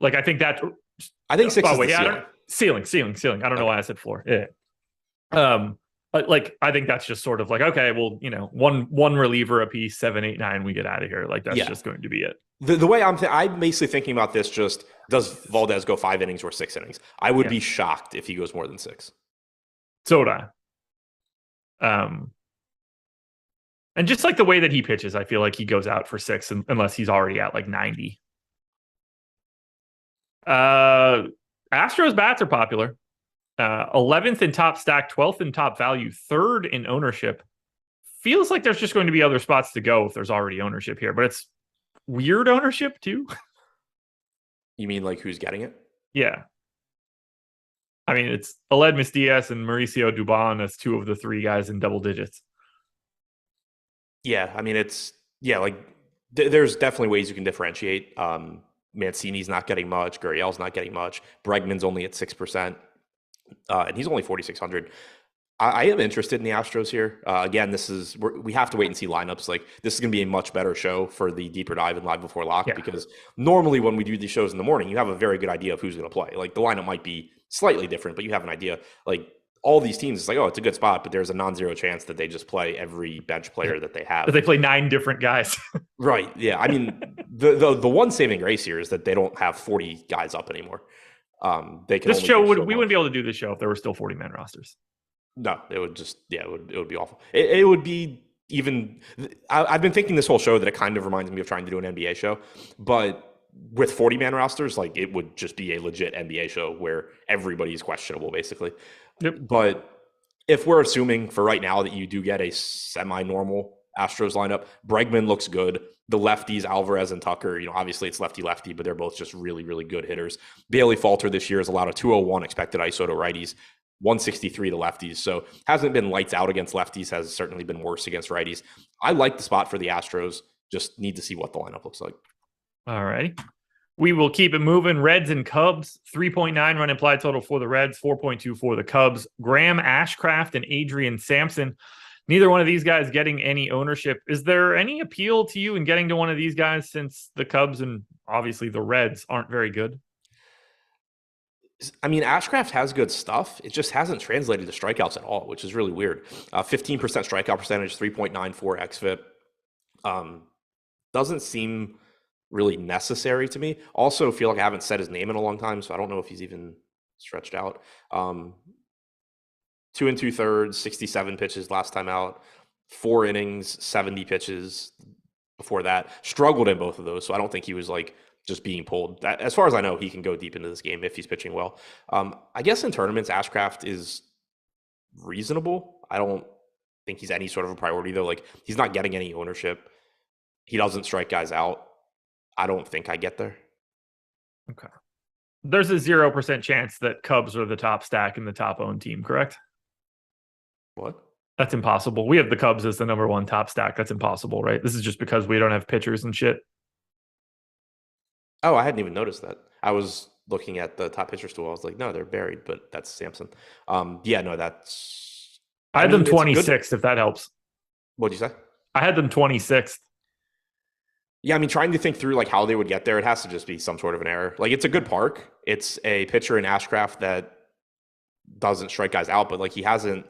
I think 6 is the ceiling. Ceiling. I don't know why I said floor. Yeah. I think that's just sort of okay, well, one reliever a piece, 7, 8, 9, we get out of here. That's just going to be it. The way I'm basically thinking about this, just does Valdez go 5 innings or 6 innings? I would be shocked if he goes more than 6. So would I. And just the way that he pitches, I feel like he goes out for 6 unless he's already at 90. Astros bats are popular. 11th in top stack, 12th in top value, 3rd in ownership. Feels like there's just going to be other spots to go if there's already ownership here, but it's weird ownership too. You mean who's getting it? Yeah. I mean, it's Aledmus Diaz and Mauricio Dubon as 2 of the 3 guys in double digits. Yeah, I mean, there's definitely ways you can differentiate. Mancini's not getting much. Gurriel's not getting much. Bregman's only at 6%, and he's only 4,600. I am interested in the Astros here. Again, we have to wait and see lineups. This is going to be a much better show for the deeper dive and live before lock because normally when we do these shows in the morning, you have a very good idea of who's going to play. The lineup might be slightly different, but you have an idea. All these teams, it's it's a good spot, but there's a non-zero chance that they just play every bench player that they have. But they play 9 different guys. Right. Yeah. I mean, the one saving grace here is that they don't have 40 guys up anymore. They can. This show we wouldn't be able to do this show if there were still 40-man rosters. No, it would just it would be awful. It would be even. I've been thinking this whole show that it kind of reminds me of trying to do an NBA show, but with 40-man rosters, it would just be a legit NBA show where everybody's questionable, basically. Yep. But if we're assuming for right now that you do get a semi-normal Astros lineup, Bregman looks good. The lefties, Alvarez and Tucker, obviously it's lefty-lefty, but they're both just really, really good hitters. Bailey Falter this year has allowed a 201 expected ISO to righties, 163 to lefties. So hasn't been lights out against lefties, has certainly been worse against righties. I like the spot for the Astros. Just need to see what the lineup looks like. All right. We will keep it moving. Reds and Cubs, 3.9 run implied total for the Reds, 4.2 for the Cubs. Graham Ashcraft and Adrian Sampson. Neither one of these guys getting any ownership. Is there any appeal to you in getting to one of these guys since the Cubs and obviously the Reds aren't very good? I mean, Ashcraft has good stuff. It just hasn't translated to strikeouts at all, which is really weird. 15% strikeout percentage, 3.94 xFIP. Doesn't seem really necessary to me. Also, feel like I haven't said his name in a long time, so I don't know if he's even stretched out. 2 2/3, 67 pitches last time out. 4 innings, 70 pitches before that. Struggled in both of those, so I don't think he was like just being pulled. As far as I know, he can go deep into this game if he's pitching well. I guess in tournaments, Ashcraft is reasonable. I don't think he's any sort of a priority, though. Like, he's not getting any ownership. He doesn't strike guys out. I don't think I get there. Okay. There's a 0% chance that Cubs are the top stack in the top owned team, correct? What? That's impossible. We have the Cubs as the number 1 top stack. That's impossible, right? This is just because we don't have pitchers and shit. Oh, I hadn't even noticed that. I was looking at the top pitcher stool. I was like, no, they're buried, but that's Samson. Yeah, no, that's. I had them 26th, if that helps. What'd you say? I had them 26th. Yeah, I mean, trying to think through like how they would get there, it has to just be some sort of an error. Like, it's a good park. It's a pitcher in Ashcraft that doesn't strike guys out, but like, he hasn't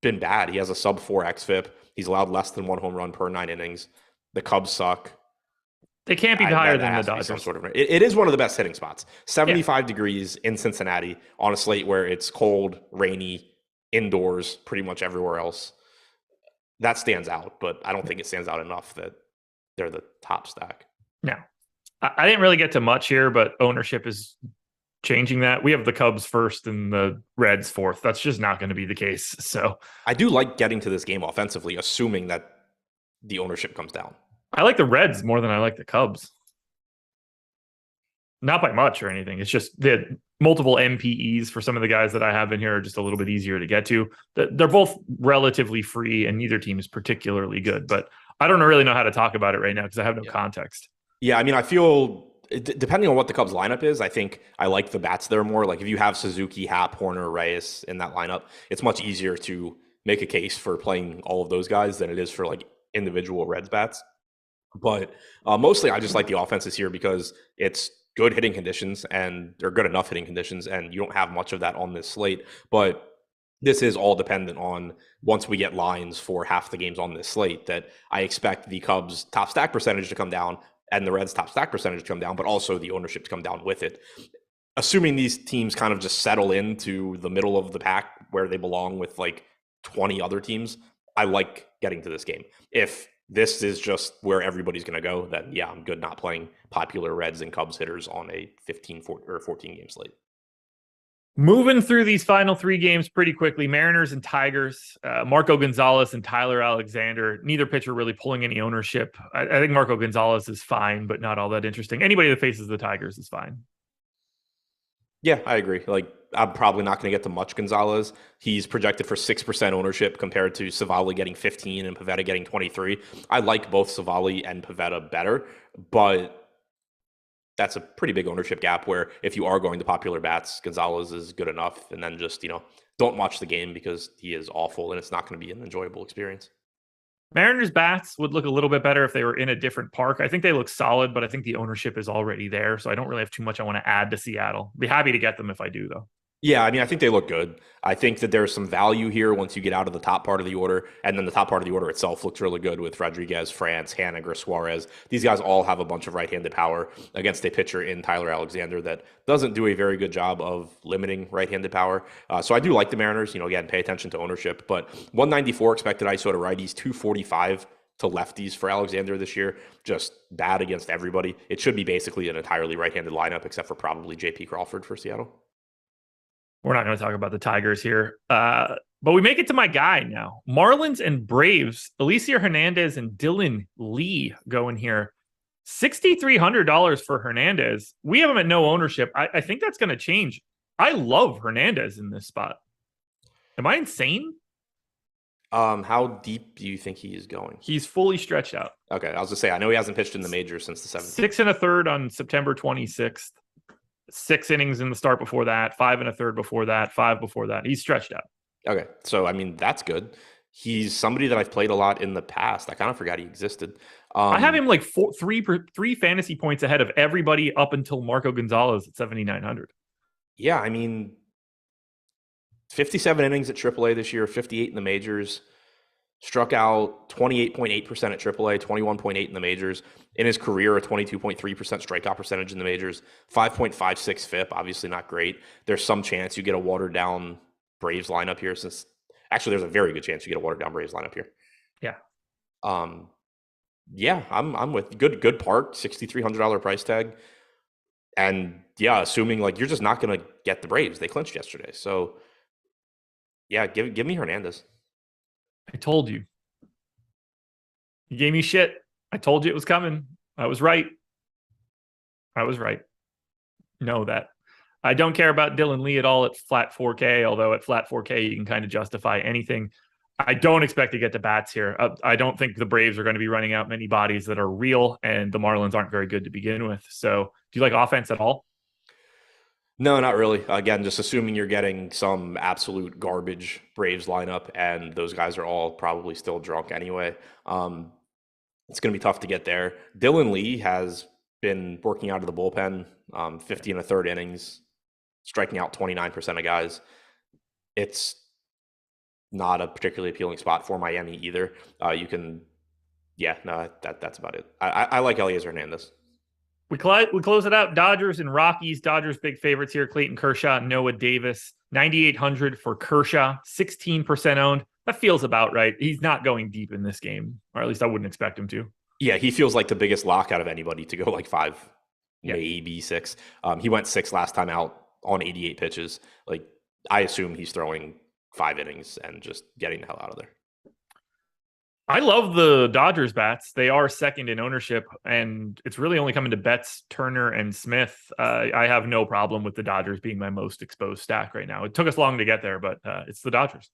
been bad. He has a sub 4 xFIP. He's allowed less than 1 home run per 9 innings. The Cubs suck. They can't be higher than the Dodgers. Some sort of, it is one of the best hitting spots. 75 degrees in Cincinnati on a slate where it's cold, rainy, indoors, pretty much everywhere else. That stands out, but I don't think it stands out enough that they're the top stack. No. I didn't really get to much here, but ownership is changing that. We have the Cubs first and the Reds fourth. That's just not going to be the case. So I do like getting to this game offensively, assuming that the ownership comes down. I like the Reds more than I like the Cubs. Not by much or anything. It's just the multiple MPEs for some of the guys that I have in here are just a little bit easier to get to. They're both relatively free, and neither team is particularly good. But I don't really know how to talk about it right now because I have no context. Yeah, I mean, I feel depending on what the Cubs lineup is, I think I like the bats there more. Like, if you have Suzuki, Happ, Horner, Reyes in that lineup, it's much easier to make a case for playing all of those guys than it is for like individual Reds bats. But mostly I just like the offenses here because it's good hitting conditions and they're good enough hitting conditions, and you don't have much of that on this slate. But this is all dependent on once we get lines for half the games on this slate that I expect the Cubs top stack percentage to come down and the Reds top stack percentage to come down, but also the ownership to come down with it. Assuming these teams kind of just settle into the middle of the pack where they belong with like 20 other teams, I like getting to this game. If this is just where everybody's going to go, then yeah, I'm good not playing popular Reds and Cubs hitters on a 14 game slate. Moving through these final 3 games pretty quickly, Mariners and Tigers, Marco Gonzalez and Tyler Alexander, neither pitcher really pulling any ownership. I think Marco Gonzalez is fine, but not all that interesting. Anybody that faces the Tigers is fine. Yeah, I agree. Like, I'm probably not going to get to much Gonzalez. He's projected for 6% ownership compared to Savali getting 15 and Pivetta getting 23. I like both Savali and Pivetta better, but that's a pretty big ownership gap where if you are going to popular bats, Gonzalez is good enough. And then just, don't watch the game because he is awful and it's not going to be an enjoyable experience. Mariners bats would look a little bit better if they were in a different park. I think they look solid, but I think the ownership is already there. So I don't really have too much I want to add to Seattle. Be happy to get them if I do, though. Yeah, I mean, I think they look good. I think that there's some value here once you get out of the top part of the order. And then the top part of the order itself looks really good with Rodriguez, France, Haniger, Suarez. These guys all have a bunch of right-handed power against a pitcher in Tyler Alexander that doesn't do a very good job of limiting right-handed power. So I do like the Mariners. Again, pay attention to ownership. But 194 expected ISO to righties, 245 to lefties for Alexander this year. Just bad against everybody. It should be basically an entirely right-handed lineup except for probably J.P. Crawford for Seattle. We're not going to talk about the Tigers here. But we make it to my guy now. Marlins and Braves. Alicia Hernandez and Dylan Lee going here. $6,300 for Hernandez. We have him at no ownership. I think that's going to change. I love Hernandez in this spot. Am I insane? How deep do you think he is going? He's fully stretched out. Okay, I was going to say, I know he hasn't pitched in the majors since the 17th. 6 1/3 on September 26th. 6 innings in the start before that, 5 1/3 before that, 5 before that. He's stretched out. Okay. So, I mean, that's good. He's somebody that I've played a lot in the past. I kind of forgot he existed. I have him like three fantasy points ahead of everybody up until Marco Gonzalez at 7,900. Yeah, I mean, 57 innings at AAA this year, 58 in the majors. Struck out 28.8% at AAA, 21.8 in the majors. In his career, a 22.3% strikeout percentage in the majors, 5.56 FIP, obviously not great. There's some chance you get a watered down Braves lineup here since actually there's a very good chance you get a watered down Braves lineup here. Yeah. Yeah, I'm with good park, $6,300 price tag. And yeah, assuming like you're just not going to get the Braves. They clinched yesterday. So yeah, give me Hernandez. I told you. You gave me shit. I told you it was coming. I was right. Know that. I don't care about Dylan Lee at all at flat 4K, although at flat 4K, you can kind of justify anything. I don't expect to get to bats here. I don't think the Braves are going to be running out many bodies that are real, and the Marlins aren't very good to begin with. So do you like offense at all? No, not really. Again, just assuming you're getting some absolute garbage Braves lineup, and those guys are all probably still drunk anyway. It's going to be tough to get there. Dylan Lee has been working out of the bullpen, 50 and a third innings, striking out 29% of guys. It's not a particularly appealing spot for Miami either. That's about it. I like Eliezer Hernandez. We close it out. Dodgers and Rockies. Dodgers big favorites here. Clayton Kershaw, Noah Davis, 9,800 for Kershaw, 16% owned. That feels about right. He's not going deep in this game, or at least I wouldn't expect him to. Yeah, he feels like the biggest lock out of anybody to go like 5, maybe 6. He went 6 last time out on 88 pitches. Like, I assume he's throwing 5 innings and just getting the hell out of there. I love the Dodgers bats. They are second in ownership, and it's really only coming to Betts, Turner, and Smith. I have no problem with the Dodgers being my most exposed stack right now. It took us long to get there, but it's the Dodgers.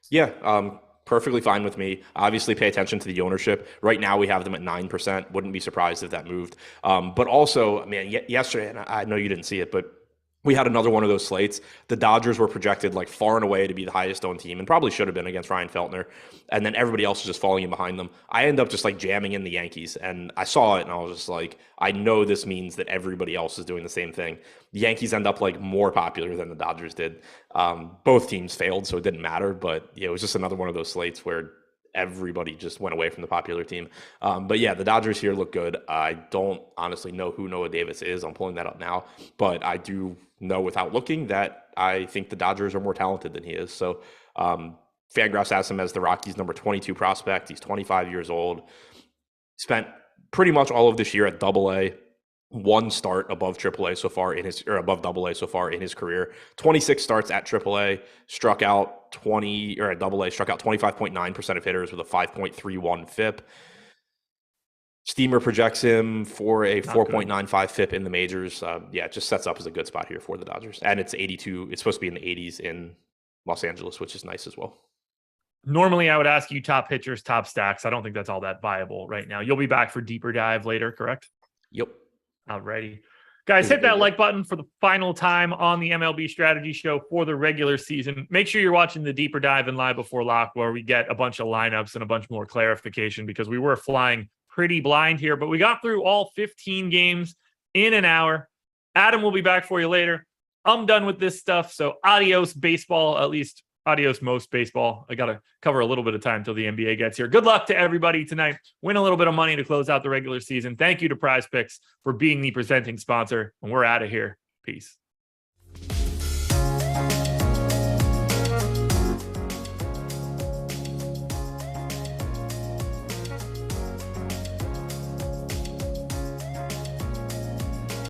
Yeah, perfectly fine with me. Obviously, pay attention to the ownership. Right now, we have them at 9%. Wouldn't be surprised if that moved. But also, man, yesterday, and I know you didn't see it, but we had another one of those slates. The Dodgers were projected like far and away to be the highest owned team and probably should have been against Ryan Feltner. And then everybody else was just falling in behind them. I end up just like jamming in the Yankees, and I saw it and I was just like, I know this means that everybody else is doing the same thing. The Yankees end up like more popular than the Dodgers did. Both teams failed, so it didn't matter. But yeah, it was just another one of those slates where everybody just went away from the popular team. But yeah, the Dodgers here look good. I don't honestly know who Noah Davis is. I'm pulling that up now, but I do know without looking that I think the Dodgers are more talented than he is. So Fangraphs has him as the Rockies' number 22 prospect. He's 25 years old. Spent pretty much all of this year at AA. 1 start above AAA so far above AA so far in his career. 26 starts at AAA, struck out 25.9% of hitters with a 5.31 FIP. Steamer projects him for a 4.95 FIP in the majors. It just sets up as a good spot here for the Dodgers. And it's 82. It's supposed to be in the 80s in Los Angeles, which is nice as well. Normally, I would ask you top pitchers, top stacks. I don't think that's all that viable right now. You'll be back for deeper dive later, correct? Yep. Alrighty. Guys, hit that like button for the final time on the MLB Strategy Show for the regular season. Make sure you're watching the deeper dive and live before lock, where we get a bunch of lineups and a bunch more clarification, because we were flying pretty blind here, but we got through all 15 games in an hour. Adam will be back for you later. I'm done with this stuff. So adios baseball, at least adios most baseball. I got to cover a little bit of time until the NBA gets here. Good luck to everybody tonight. Win a little bit of money to close out the regular season. Thank you to Prize Picks for being the presenting sponsor. And we're out of here. Peace.